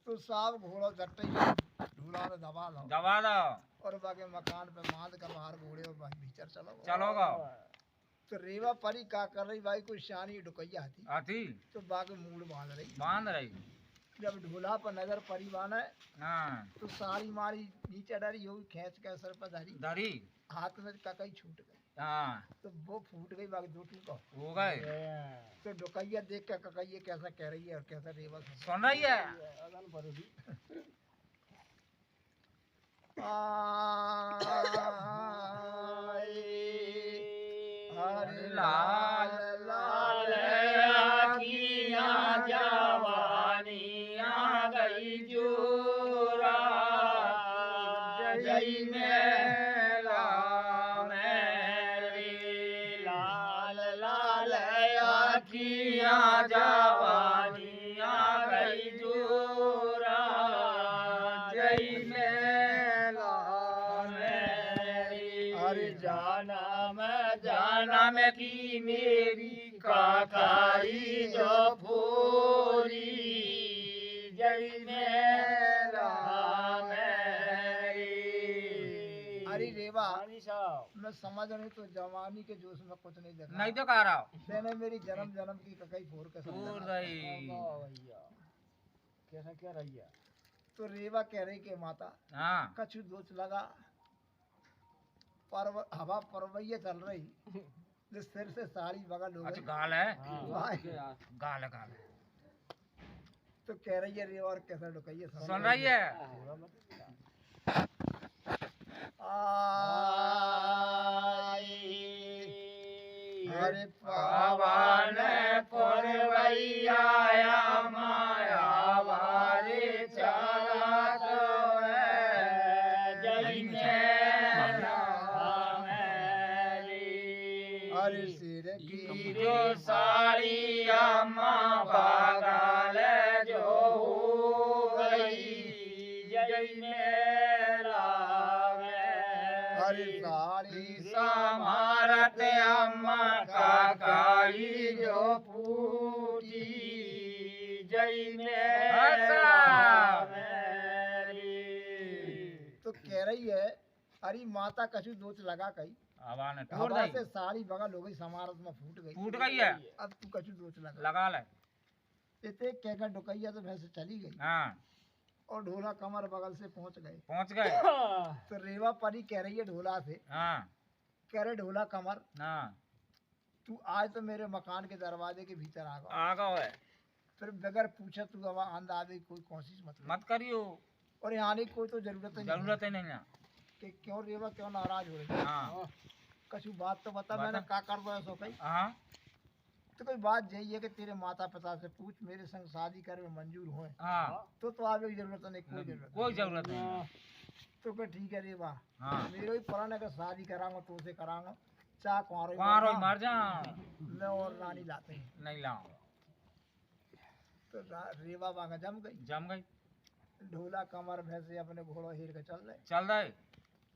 तो साहब घोड़ा झट्टे ढूला में दबा दो और बाकी मकान पे मांद कर बाहर घोड़े और भीतर चलोगा तो रेवा परी का कर रही भाई कोई शानी डुकैया आती तो बाकी मूड बांध रही जब ढोला पर नजर परी बाने तो सारी मारी नीचे डरी हो खींच के सर पर धरी हाथ में ककई छूट गई तो वो फूट गई बाकी दो टूका हो गए तो डुकैया देख के ककई कैसा कह रही है और कैसा रेवा सुन रही है हरे लाल लाल आखियां जवानी आ गई जोरा जय मेला मेरी लाल लाल आखियां जवानी आ गई जोरा जय मेला मेरी अरे जाना में की मेरी काकाई जो पूरी जय मेरा मेरी अरे रेवा मैं समझ नहीं तो जवानी के जोश में कुछ नहीं देखा नहीं तो कह रहा मैंने मेरी जन्म जन्म की ककई फोड़ के कैसा क्या रही है तो रेवा कह रही के माता कछु दोष लगा हवा परवैया चल रही जो सिर से साड़ी बगल हो गई गाल है गाल तो कह रही है रे और कैसा डुकैया सुन रही है हरे पावन परवैया माया वारे चला तो जय हरे सिर की जो साड़ी अम्मा बागाल जो हो गई जय मेरा हरे साड़ी समारत अम्मा काकाई जो फूटी जय मेरा तो कह रही है अरे माता कछु दोष लगा कही हवा ने ठोर हवा दी से साड़ी बगल हो गई, समारत में फूट गई है। अब तू कछु सोच लगा लगा ले। इतने कहकर डुकैया तो भैंस चली गई हाँ और ढोला कमर बगल से पहुंच गए। पहुंच गए। तो रेवा परी कह रही है ढोला से, हाँ कह रहे ढोला कमर हाँ तू आज तो मेरे मकान के दरवाजे के भीतर आ गया, आ गए है। फिर बगैर पूछे तू अब अंदाजे कोई कोशिश मत कर। मत करियो, और यहाँ आने की कोई तो जरूरत नहीं जरूरत ही नहीं है। कि क्यों रेवा क्यों नाराज हो रही। हाँ कछु बात तो बता, बता। मैंने का कर दो ऐसा कही। हाँ तो कोई बात यही है कि तेरे माता पिता से पूछ, मेरे संग शादी करे में मंजूर हो हाँ तो आगे की जरूरत नहीं, कोई जरूरत नहीं है। तो कह ठीक है रेवा, हाँ मेरे ही प्रण है कि शादी कराऊंगा तो उसे कराऊंगा, चाह कुआरो वहाँ रोज मर जा मैं और रानी लाते हैं। नहीं लाओ। तो रेवा वहां जम गई, जम गई। ढोला कमर भैंसे अपने घोड़ो हेर के चल रहे, चल रहे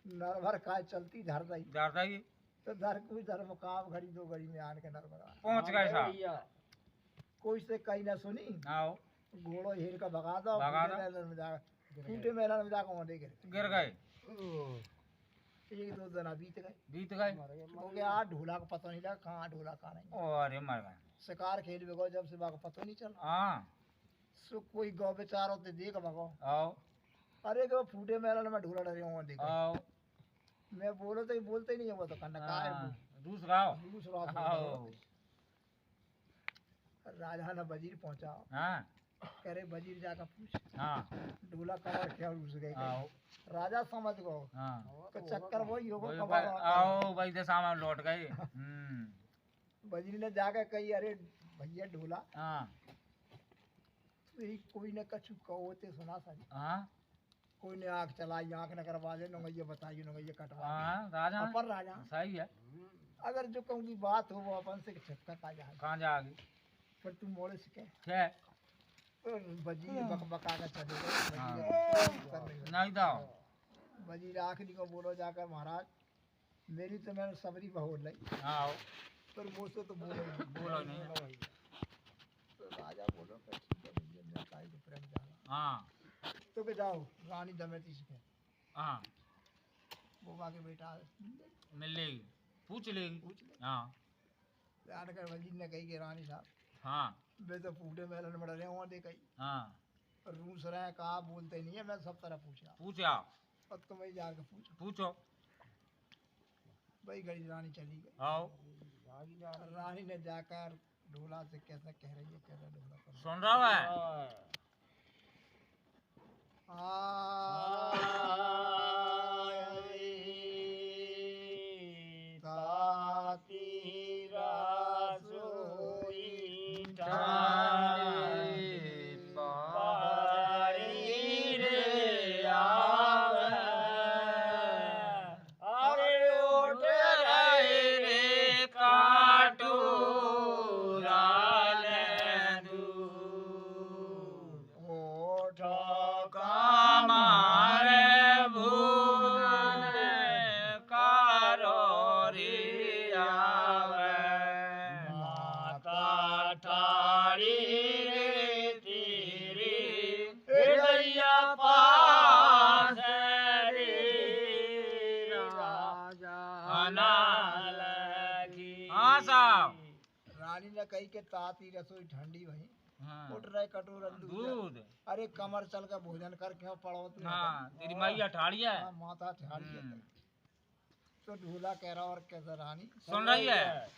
नरभर काय चलती धर रही। जाता ही तो धर कोई धर मुकाम घड़ी दो घड़ी में आन के नरभर पहुंच गए साहब। कोई से कहीं ना सुनी, आओ घोड़ो हेर का भगा दो, भगा दो। टूटे मैदान में जाकर वहाँ गिर गिर गए। एक दो दिन बीत गए, बीत गए। हो गया ढोला को पता नहीं लगा कहाँ ढोला कहाँ नहीं। और मर गए। शिकार खेल में गो जब से बाको पता नहीं चला। हाँ सो कोई गौ बेचारो ते देख भगो, आओ अरे गो फूटे मैदान में ढोला डरे हुआ देखो। आओ मैं बोलो तो बोलते नहीं है, वो तो कहना का है दूसरा दूसरा आओ। राजा ने वजीर पहुंचा, हाँ कह रहे वजीर जाकर पूछ हाँ ढोला कमर क्या रुस गए। आओ राजा समझ गो हाँ तो चक्कर वही होगा वही कमर। आओ भाई दशा में लौट गए। वजीर ने जाकर कही अरे भैया ढोला हाँ यही कोई ने कछु कहो ते सुना सारी। हाँ कोई ने आँख चलाई, आँख न करवा दे, नंगैया बताइए नंगैया कटवा हाँ राजा अपन राजा सही है। अगर जो कहूँगी बात हो वो अपन से छक्का का जाए, कहाँ जाएगी पर तू मोड़े से कह। क्या तो वजीर बक बका कर चले हाँ। गए। नहीं दो वजीर आखिरी को बोलो जाकर महाराज मेरी तो मैंने सबरी बहोर लाई, आओ पर मुझसे तो बोलो नहीं। बोलो नहीं। तो राजा बोलो कि ठीक है भैया मैं काहे को प्रेम जाना। हाँ तो के जाओ रानी दमयंती से कह, हाँ वो आके बेटा मिल लेगी, पूछ लेगी। पूछ ले। हाँ जान कर वजीर ने कही कि रानी साहब हाँ वे तो फूटे मेलन में डरे हुआ दे कही हाँ रूस रहे कहा बोलते नहीं है, मैं सब तरह पूछा पूछा और तुम्हें जाके पूछो। पूछो। भाई घड़ी रानी चली गई, आओ रानी ने जाकर ढोला से कैसा कह रही है, कैसा ढोला कर सुन रहा है। हाँ साहब रानी ने कही कि ताती रसोई ठंडी वही हाँ उठ रहे कटोरन दूध। दूध। अरे कमर चल कर भोजन कर क्यों पड़ो तू। हाँ तेरी मैया ठाड़ी है। हाँ, माता ठाड़ी है। तो ढोला कह रहा और कैसा रानी सुन रही है।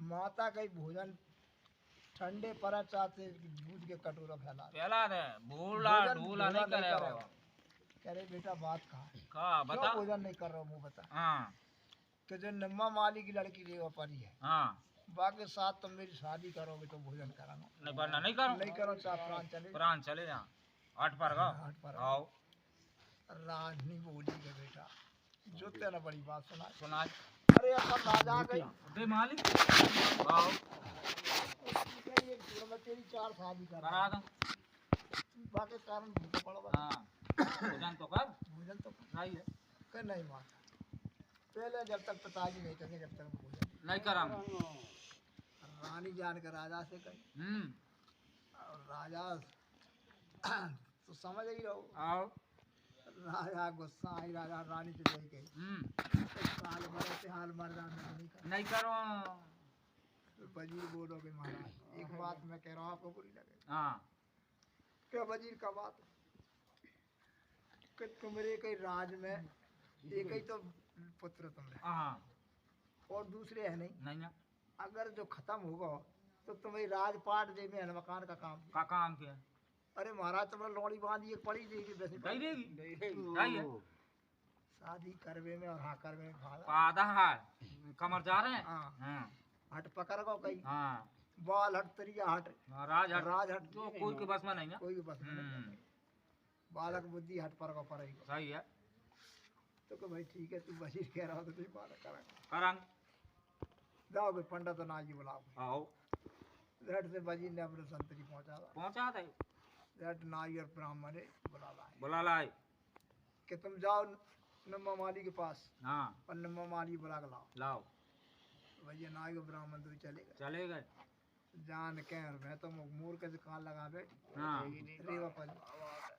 माता कही भोजन ठंडे पर चाहते दूध के कटोरा फैला पहला दे भूला ढूला नहीं करे बाबा कह रहे बेटा बात का बता क्यों भोजन नहीं कर रहा हूँ मुँह बता हाँ कि जो नम्मा माली की लड़की रेवा परी है हाँ बाकी साथ तुम मेरी शादी करोगे तो भोजन कराना नहीं करना नहीं करो नहीं करो चाहे प्राण चले प्राण चले जा हट पर गो हाथ पर आओ राजनी बोली के बेटा जो तेरा बड़ी बात सुना सुना अरे अपन राजा गई दे मालिक आओ तेरी 4 शादी करा करा दो बाकी कारण भूखा पड़वा हाँ भोजन तो कर भोजन तो नहीं है कर नहीं मानता पहले जब तक पिताजी नहीं कहेंगे जब तक भोजन नहीं करा रानी जान के राजा से कही और राजा तो समझ ही रहो आओ राजा गुस्सा आई राजा रानी से यही कही साल भर से हाल मर्दान नहीं कर नहीं करो वजीर बोलोगे महाराज एक बात मैं कह रहा हूँ आपको बुरी लगे हाँ क्या वजीर का बात कि तुम्हारे कई राज में एक ही तो पुत्र तुम्हें हाँ और दूसरे है नहीं नहीं ना अगर जो खत्म होगा तो तुम्हें राजपाट दे में मकान का काम का काम किया अरे महाराज तुम्हारा लौड़ी बांधी एक पड़ी देगी वैसे नहीं देगी नहीं है शादी करवे में और हाँ करवे में भाड़ा आधा है कमर जा रहे हैं हाँ हाँ हट पकड़ गो कहीं हाँ बाल हट तरिया हट राज हट राज हट तो कोई के बस में नहीं ना कोई बस में नहीं। बालक बुद्धि हट पर गो पड़ेगी सही है तो कहो भाई ठीक है तू वजीर कह रहा हो तो तुझे बालक करा करंग जाओ भाई पंडित और नाजी बुलाओ आओ झट से वजीर ने अपने संतरी पहुंचा दे झट नाई और ब्राह्मण ने बुला लाए बुला लाए कि तुम जाओ नम्मा माली के पास हाँ और नम्मा माली बुला के लाओ लाओ भैया नाई और ब्राह्मण तो चले गए चले गए जान के और मैं तो मोर के दुकान लगा बैठ हाँ रेवा पर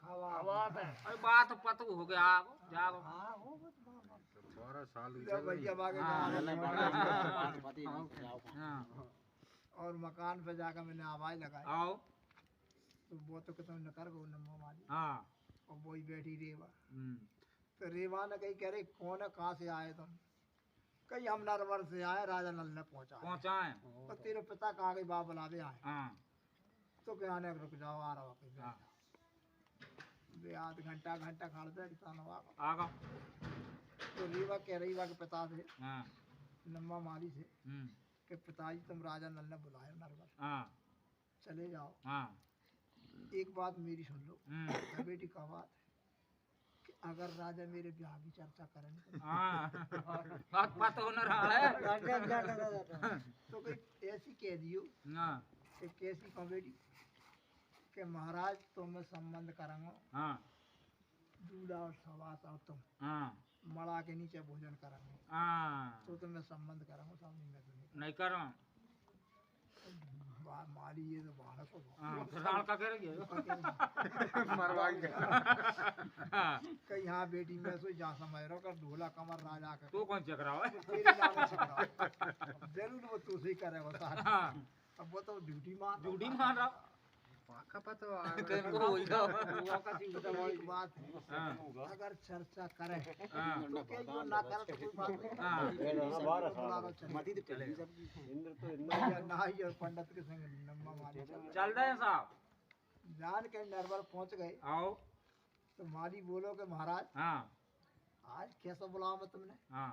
अरे बात पता हो गया आप जाओ जब भैया आगे हाँ और मकान पे जाकर मैंने आवाज लगाई आओ तो वो तो तुम न कर गो नम्मा माली हाँ और वही बैठी रेवा तो रेवा ने कही कह रही कौन है कहाँ से आए तुम कहीं हम नरवर से आए राजा नल ने पहुंचाए तो तेरे पिता कहाँ गई बाप बुलावे आए हाँ तो कहने रुक जाओ आ रहा हो हाँ वे आध घंटा घंटा खड़ बैठता नवाब आ गो तो रीवा कह रही वा के पिता से हाँ नम्मा माली से कि पिताजी तुम राजा नल ने बुलाए नरवर हाँ चले जाओ हाँ एक बात मेरी सुन लो क्या बेटी का बात है कि अगर राजा मेरे ब्याह की चर्चा करें हाँ बात पता हो न रहा है तो कोई ऐसी कह दियो हाँ कि कैसी कहो बेटी कि महाराज तो मैं संबंध करूँगा हाँ दूल्हा और सवास और तुम हाँ मड़ा के नीचे भोजन करेंगे हाँ तो मैं संबंध करूँगा सामने में तो नहीं करो माली ये तो बालक को हाँ फिर राल का करेंगे कहीं हाँ बेटी मैं सो जा समझ रहा कर ढोला कमर राजा का तू कौन चकरा है तेरे नाम से चकरा। जरूर वो तू से करेगा सारा हाँ अब वो तो ड्यूटी मार ड्यूटी मार रहा पाका पता वो ही का एक बात है हाँ अगर चर्चा करे हाँ तो क्या जो ना करे तो कोई बात नहीं हाँ मती तो चलेगा नाई और पंडित के संग नम्मा माली चल रहे हैं साहब जान के नरवर पहुंच गए आओ तो माली बोलो कि महाराज हाँ आज कैसा बुलाओ मैं तुमने हाँ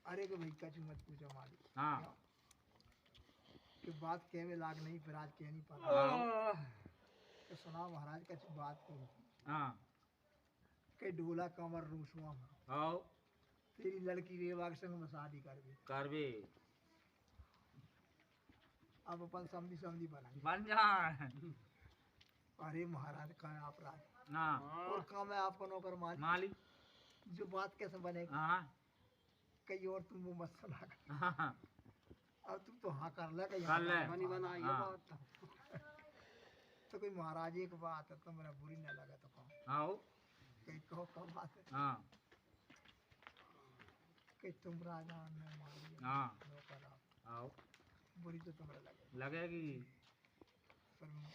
अरे कि भाई कछु मत पूछो माली हाँ कि बात कहवे लाग नहीं फिर आज कह नहीं पा हाँ तो सुना महाराज कछु बात को हाँ कि ढोला कमर रूसुआ में आओ तेरी लड़की रेवा के संग में शादी कर भी कर भी अब अपन समझी समझी बनाई बन जा अरे महाराज का है आप राज ना और काम है आपको नौकर माली माली जो बात कैसे बनेगी हाँ कहीं और तुम मुंह मत सुना कर। हाँ अब तुम तो हाँ कर ले कहीं कर ले। बनी बनाई हाँ। तो कोई महाराज एक बात है तो मेरा बुरी न लगा तो कहो आओ कहीं कहो कब बात है हाँ कि तुम राजा ने मारी हाँ नौकर आप आओ बुरी तो तुम्हें लगे लगेगी पर मैं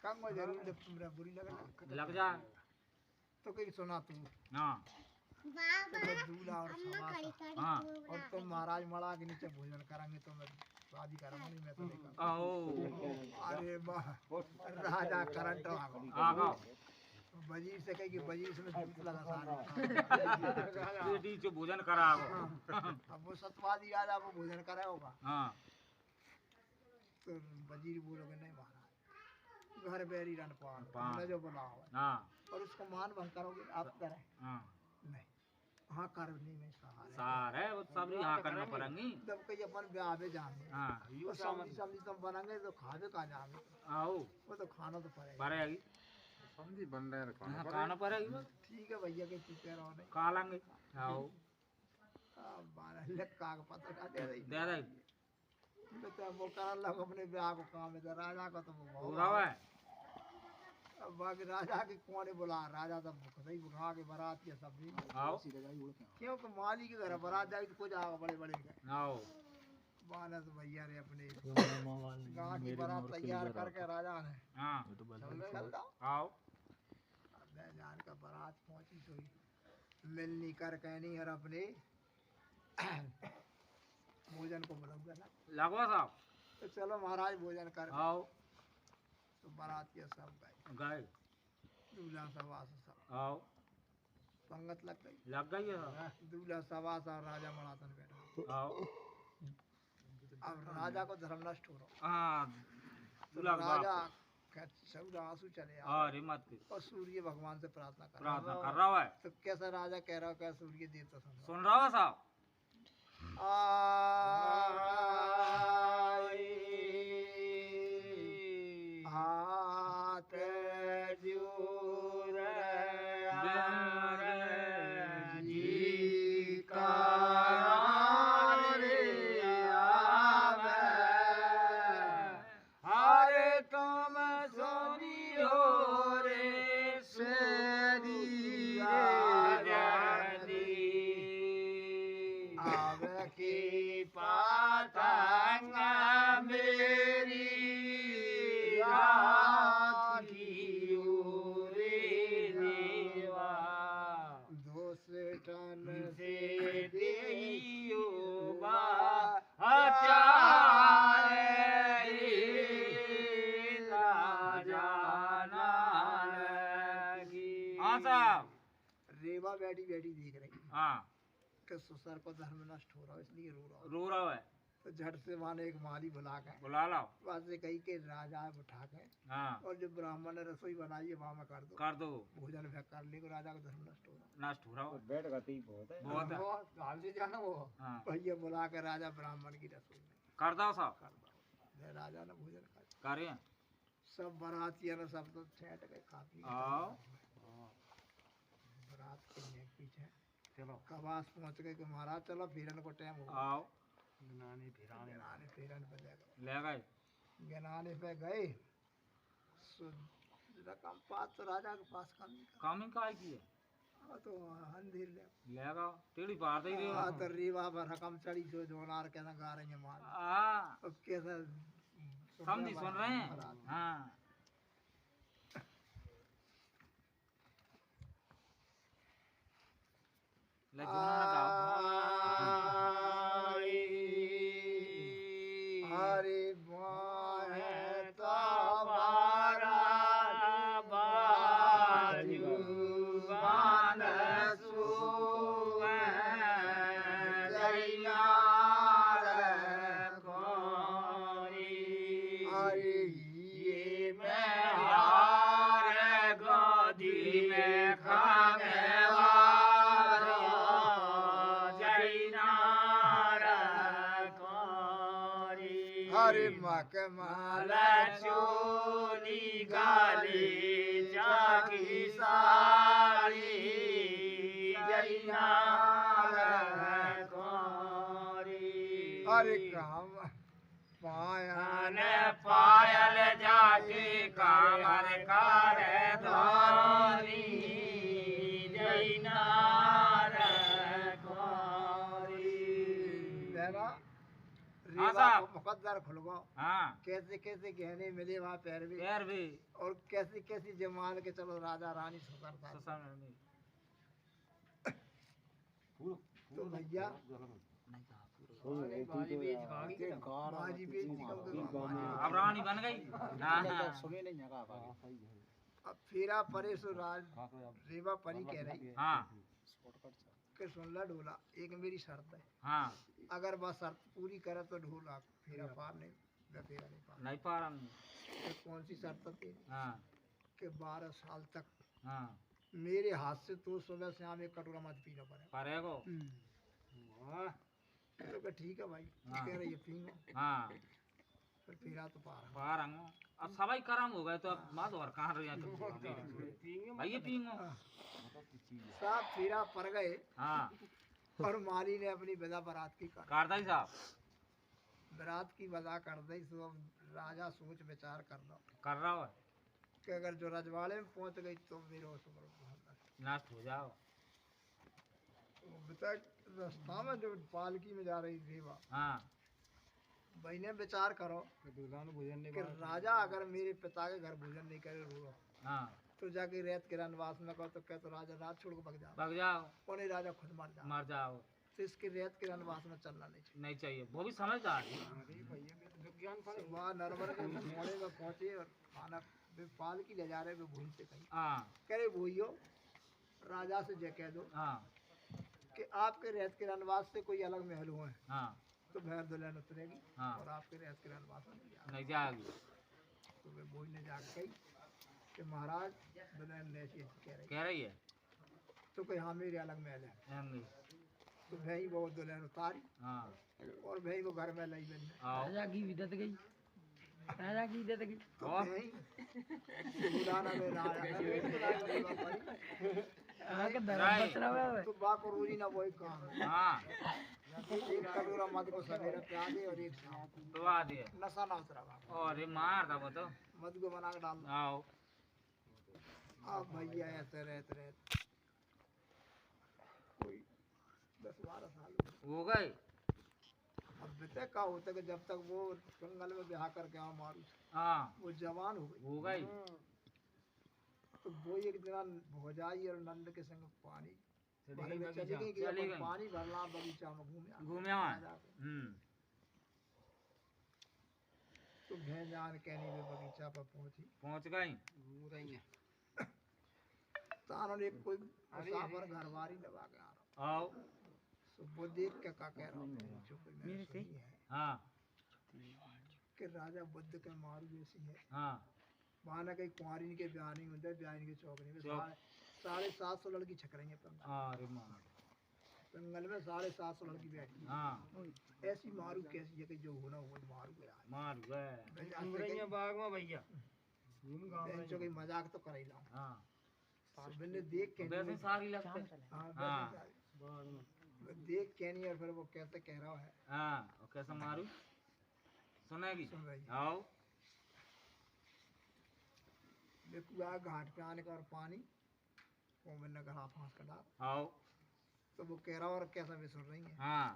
कहूँगा जरूर जब तुम्हारा बुरी लगे लग जा तो कहीं सुना तू हाँ तो मैं दूल्हा और सवासा हाँ और तुम महाराज मड़ा के नीचे भोजन करेंगे तो मैं शादी कराऊंगी मैं तो नहीं आओ अरे वाह राजा करंट आ आगा वजीर से कही कि वजीर से जूत लगा सारे बेटी जो भोजन कराओ अब वो सतवादी राजा वो भोजन कराया होगा हाँ तो वजीर बोलोगे नहीं महाराज घर बेरी रन पान पान। तुमने जो बुलाओ हाँ और उसको मान भंग करोगे आप करें हाँ नहीं हाँ करनी में सहारा सारे वो सब यहाँ करना पड़ेंगी जब कहीं अपन ब्याह में जाएंगे हाँ तो सब्जी सब्जी तुम बनाएंगे तो खावे कहाँ जाएंगे आओ वो तो खाना तो पड़ेगा पड़ेगी समझी बन रहे हाँ खाना पड़ेगी बस ठीक है भैया के चुपे रहो नहीं खा लेंगे आओ 12 लाख कागज पत्र का दे रही दे दे तो वो कर लग अपने ब्याह को काम है तो राजा का तो वो पूरा है अब बाकी राजा के कौन बुला राजा तो सही बुला के बारात के सब भी आओ क्योंकि माली के घर बारात जाए तो कुछ आगे बड़े बड़े गए आओ बानस भैया ने अपने गाँव की बारात तैयार करके राजा ने हाँ चल दो आओ जान का बारात पहुंची तो मिलनी कर कहनी और अपने भोजन को बुलाऊंगा ना लगवा साहब तो चलो महाराज भोजन कर आओ तो बारात के सब गए गए दूल्हा सवास सब आओ संगत लग गई लग गई है दूल्हा सवास और राजा मणातन बैठा आओ अब राजा को धर्म नष्ट हो रहा हाँ दूल्हा के राजा बाप सब आंसू चले आ अरे मत की और सूर्य भगवान से प्रार्थना कर प्रार्थना कर रहा है तो कैसा राजा कह रहा क्या सूर्य देवता सुन सुन रहा है साहब हाथ जोड़ जी का हरे तुम सोनी हो रे आव की पातंग मेरी दोषटन से दियो हाँ साहब रेवा बैठी बैठी देख रही हाँ कि ससुर को धर्म नष्ट हो रहा है इसलिए रो रहा रो रहा है तो झट से माने एक माली बुला के बुला लाओ वहां से कही के राजा उठा के हाँ और जो ब्राह्मण ने रसोई बनाई है वहां में कर दो भोजन भी कर ले राजा का धर्म नष्ट हो रहा नष्ट हो रहा है बैठ गति बहुत है बहुत है है जाना वो हाँ भैया बुला के राजा ब्राह्मण की रसोई में कर दो साहब कर दो राजा ने भोजन कर करिए सब बारातिया ने सब तो छेट गए खा पी के। आओ बारात के नेक पीछे चलो कबास पहुंच गए कि महाराज चलो फिरन को टाइम हो आओ गनाने फिरन पे ले गए ले गए गनाने पे गए रकम पास तो राजा के पास कम नहीं काम ही काय की है था तो अंधेर ले ले गए टेढ़ी पार दे रही हाँ तो रीवा पर रकम चढ़ी जो जोनार के ना गा रही है माल हाँ अब कैसा समझी सुन रहे हैं हाँ ले हरे बाहे तबारा बाजू बांध सुवे जैनार कोरी हरे ये मैं हार गोदी में खाने हरे मकमाला चोली गाली चाकी सारी जैनार कोरी हरे काम पायन पायल जाके कामर कर धोनी जैनार कोरी मुकद्दर खुल गो हाँ कैसे कैसे गहने मिले वहाँ पैर भी और कैसी कैसी जमाल के चलो राजा रानी सुधरता तो भैया बाजी बेच दी कम अब रानी बन गई। हाँ हाँ अब फेरा परे सो राज रेवा परी कह रही हाँ कि सुन ला ढोला, एक मेरी शर्त है, हाँ अगर वह शर्त पूरी करे तो ढोला फेरा पार नहीं, मैं फेरा नहीं पार। नहीं पा रहा। तो कौन सी शर्त है तेरी? हाँ कि 12 साल तक हाँ मेरे हाथ से तो सुबह शाम एक कटोरा मत पीना पड़े। परेगो। तो कहा ठीक है भाई, हाँ। कह रही है पीऊंगा, हाँ फिर फेरा तो पार। पा रहा हूँ। अब सबाई करम हो गए तो अब माँ और कहाँ रही तो भाई ये पीऊंगा। साहब फेरा पड़ गए हाँ और माली ने अपनी विदा बारात की कर कारदाई साहब बारात की विदा कर दी। सो अब राजा सोच विचार कर लो कर रहा हो कि अगर जो रजवाड़े में पहुंच गई तो मेरा नष्ट हो जाओ। बता रास्ता में जो पालकी में जा रही रेवा, हाँ बहने विचार करो कि राजा अगर मेरे पिता के घर भोजन नहीं करे रो हाँ तो जाके रेत के रनवास में कहो तो कह तो राजा रात छोड़ के भाग जाओ, भाग जाओ और नहीं राजा खुद मर जाओ। तो इसके रेत के रनवास में चलना नहीं चाहिए। नहीं चाहिए। वो भी समझदार है। वहाँ नरवर के मोड़े में पहुंचे और खाना पालकी ले जा रहे वे भूल से कहीं हाँ करे भूइयो राजा से जय कह दो हाँ कि आपके रेत के रनवास से कोई अलग महल हुए हाँ तो भैर दुल्हन उतरेगी हाँ। और आपके रेत के रनवास में नहीं जाएगी। तो वे बोई ने जाग गई कि महाराज दुल्हन ने ऐसी कह रही है तो कोई हाँ मेरे अलग महल है। एंगी। तो भाई वो दुल्हन उतारी हाँ और भाई वो घर में लाई बन आओ राजा की इज्जत गई, राजा की इज्जत गई। और बुलाना में राय। तो बाको रोजी ना वही काम है। हाँ एक कटोरा मद को सवेरे प्या दे और एक शाम को। दुआ दिए नशा ना उतरा बाबा, और ये मार था वो तो। मद को बना के डाल दो। आओ अब भैया ऐसे रहते कोई 10-12 साल हो गए। अब बेटे का होता कि जब तक वो जंगल में ब्याह करके आओ मारू हाँ वो जवान हो गई। तो वो एक दिन भोजाई और नंद के संग पानी भरने चली गई कि अपन पानी भरना बगीचा में घूमे वहाँ। तो भेजान कहनी में बगीचा पर पहुँच गई। तानों ने कोई मुसाफिर घरवारी लगा के आ रहा आओ तो वो देख के का कह रहा हूँ जो कोई मैंने सुनी है हाँ कि राजा बुद्ध के मारू जैसी है। हाँ वहाँ ना कहीं कुंवारी के ब्याह नहीं होते, ब्याह के चौकड़ी में चौक। 750 लड़की छक रही है अरे मार जंगल में 750 लड़की बैठी है। हाँ ऐसी मारू कैसी है कि जो होना वो मारू गया मार गए। बाग में भैया बेंचों की मजाक तो कर ही लाऊं। हाँ मैंने देख के वैसे सारी लगते। हाँ हाँ। देख के नहीं और फिर वो कैसे कह रहा है हाँ और कैसे मारू सुनेगी। सुन रही आओ बेकुआ घाट पे आने का और पानी वो मैंने कहा फांस का डाल। आओ तो वो कह रहा और कैसा भी सुन रही है हाँ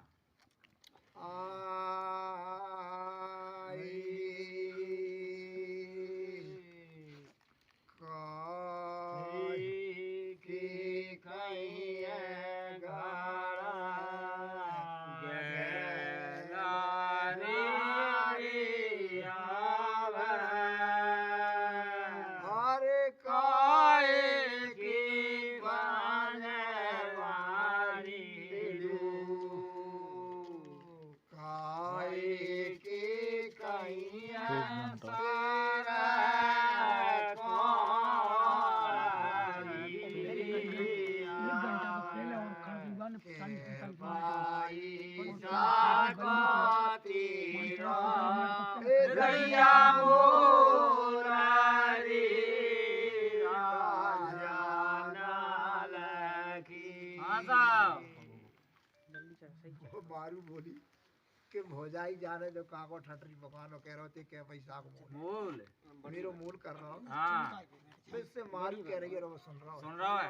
बारू बोली कि भौजाई जाने दो काको ठटरी पकानो कह रहे थे क्या पैसा को मूल मेरो मूल कर रहा हूँ। हाँ तो इससे मारू कह रही है और वो सुन रहा हूँ। सुन रहा है।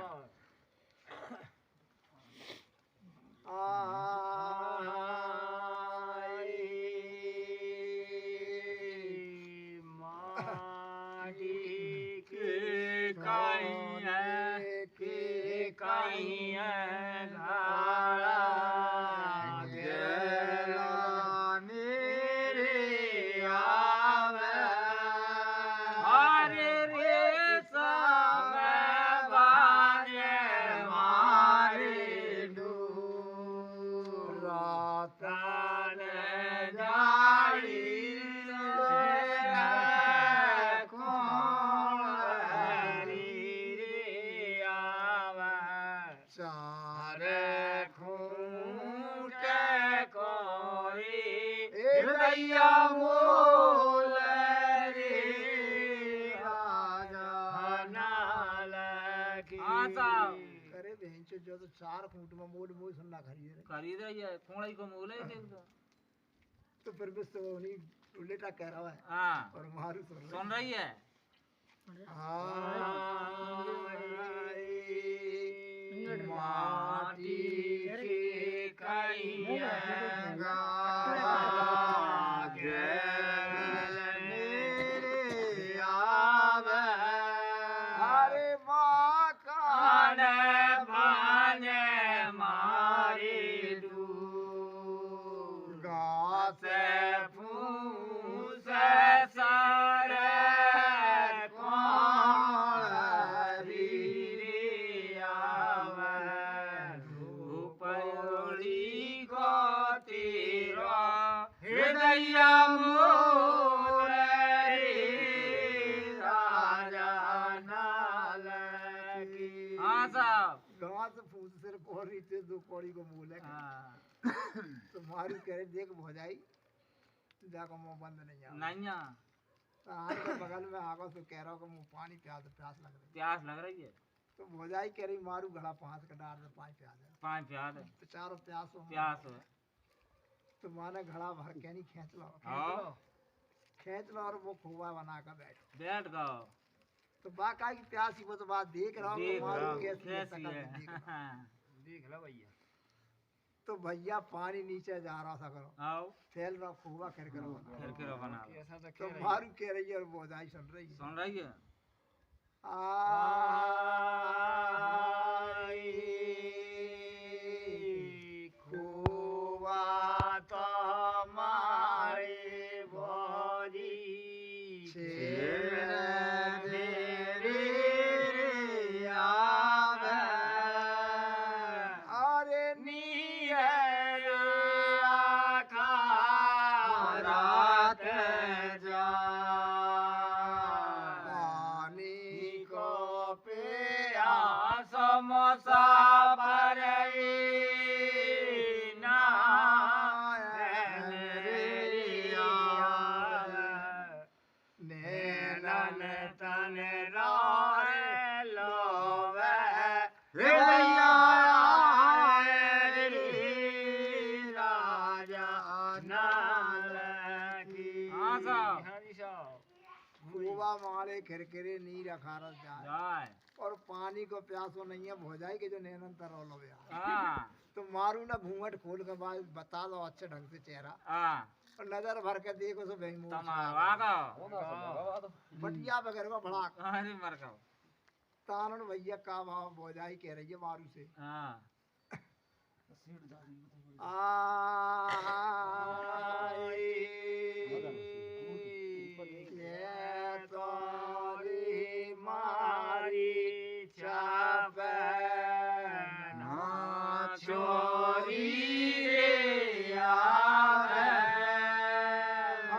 कहीं हाँ साहब करे भेंचो जो तो 4 फूट में मोड़ मोड़ सुनना खरीद रही है थोड़ा ही को मोले तो फिर भी तो उन्हीं उल्टा कह रहा है हाँ और मारू सुन रही है माटी के कईया अरे माँ कान भाने मारी दूर्गा से फूस सारे हृदय हाँ साहब घास फूस सिर कोड़ी से 2 कौड़ी को मूल है तो मारू कह रहे देख भौजाई जाकर मुंह बंद नहीं आ नहीं आज के बगल में आगो तो कह रहा हूँ कि मुंह पानी प्यास लग रही प्यास लग रही है तो भौजाई कह रही मारू घड़ा 5 का डाल 5 प्यास है 5 प्यास है तो चारों प्यास हो प्यास है तो माने घड़ा भर के नहीं खींच लो और वो खोवा बना कर बैठ गो तो बाकाई की प्यासी वो तो बात देख रहा हूँ देख मारू रहा हूँ, कैसी है कैसी शकल है देख लो भैया तो भैया पानी नीचे जा रहा था करो आओ फैल रहा खोवा कर करो फिर करो बना तो मारू कह रही है और बोझाई सुन रही है सुन रही है खोवा तो मारे भोजी अरे रात जा पानी को पिया समोसा पर नैनन तन लोवे राजा नाल की हाँ साहब कुआ मारे खिरखिरे नी रखा जाए जाए और पानी को प्यासो नहीं है भोजाई के जो नैनन तरो लो हाँ तो मारू ना घूंघट खोल के बाद बता दो अच्छे ढंग से चेहरा हाँ और नजर भर के देखो सो भाई मुंह तमारा का बटिया वगैरह का बड़ा अरे मर गो तानन भैया का भाव भोजाई कह रही है मारू से हाँ मारी चाप चोरी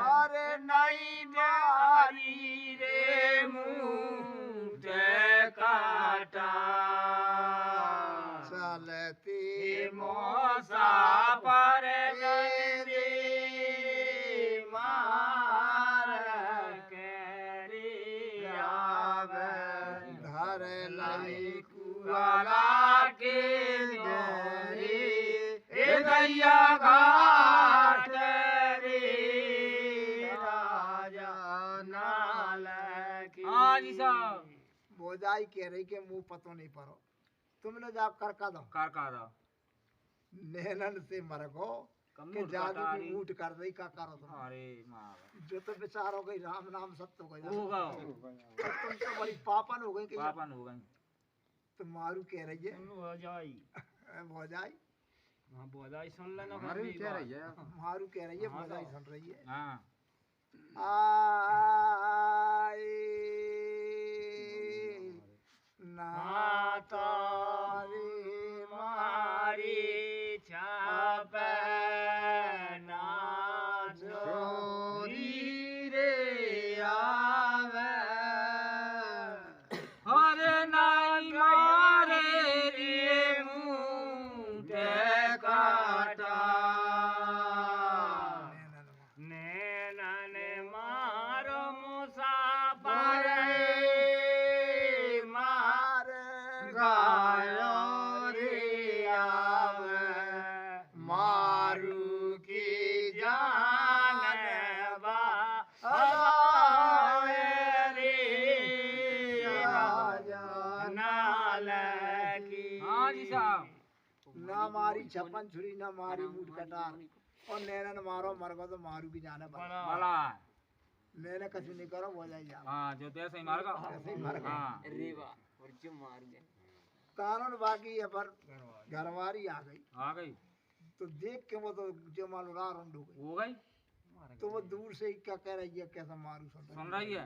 अरे नहीं मारी रे मुँह काटा चलती मोसा पर मार धर लाई कुआला के डोरी गैया घाट रे राजा नाल की हाँ जी साहब बोझाई कह रही के मुंह पतो नहीं पड़ो तुमने जा करका दो नैनन से मरगो के जादू की ऊट कर रही का करो तुम अरे माँ जो तो बेचार हो गई राम नाम सत्य हो गई होगा तुम तो बड़ी पापन हो गई कि पापन हो गई तो मारू कह रही है भौजाई भौजाई हाँ भौजाई सुन लेना हमारी कह रही है मारू कह रही है भौजाई सुन रही है हाँ आई ना तारी मारी छाप ना जोरी रे आवे अरे नाई मारे रे मुँह काटा नैनन मारो मुसाफा ना मारी छप्पन छुरी ना मारी मूठ कटार और नैनन मारो मरगो तो मारू भी जाने बना वाला मैंने कछु नहीं करो हो जाए जा हाँ जो जैसे ही मारेगा ऐसे ही मर गए हाँ कानून बाकी है पर घरवारी आ गई आ गई तो देख के वो तो जो मालूम रंड हो हो गई गई तो वो दूर से ही क्या कह रही है कैसा मारू सुन रही है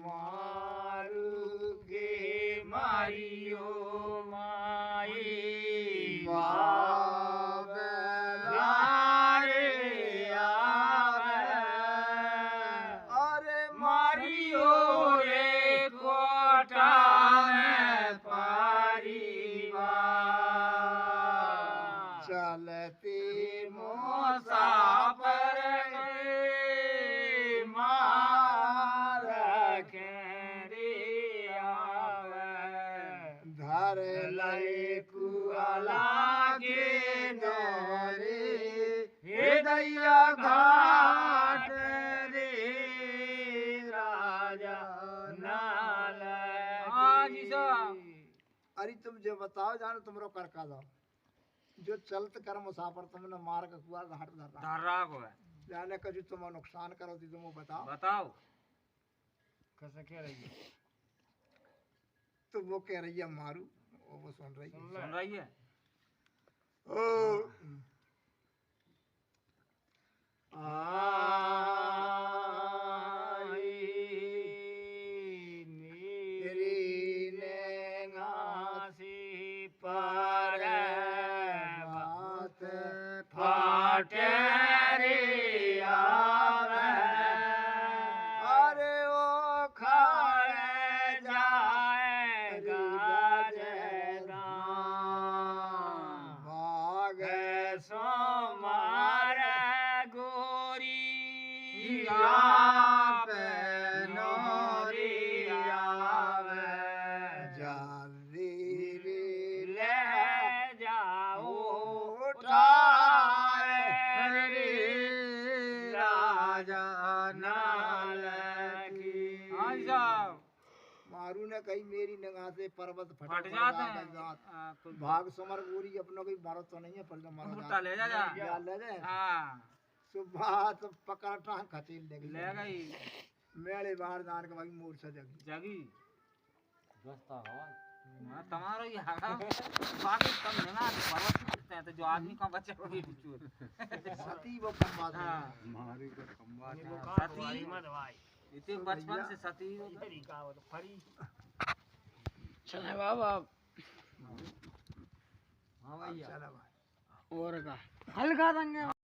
मारू गे मारियो माई अरे मारियो रे कोटा में परिवार चलती मुसाफिर मार के आवे धर लय कुआला लागे नोरे हृदया घाट रे राजा नाल हाँ जी साहब अरे तुम जो बताओ जानो तुमरो कर का दो जो चलत कर मुसाफिर तुमने मार के कुआ घाट धर रहा धर्रा को है जाने का जो तुम नुकसान करो थी तुम बताओ बताओ कैसे कह रही है तो वो कह रही है मारू वो सुन रही है सुन रही है ओ मेरी घासी पर बात फाटे रे आवे अरे ओ खाए जाएगा जगा भाग सो मारे गोरी नोरी आवे जाली ले जाओ उठाए रे राजा नाल की हाँ जी साहब मारू ने कही मेरी निगाह से पर्वत फट जाते हैं हाँ, तो भाग समर गोरी अपनों की मारो तो नहीं है पर जो मारो उल्टा ले जा जा ले जाए हाँ सुबह तो पकड़ टांग खतील ले ले गई मेरे बाहर जान के भाई मोर से जगी जगी हाँ, तुम्हारा ही हागा बाकी तुम निगाह से पर्वत दिखते हैं तो जो आदमी का बच्चा को भी चूर सती वो कम बात है हाँ मारी का खंबा सती इतने बचपन से सती चले बाबा हाँ भैया चला भाई और का हल्का देंगे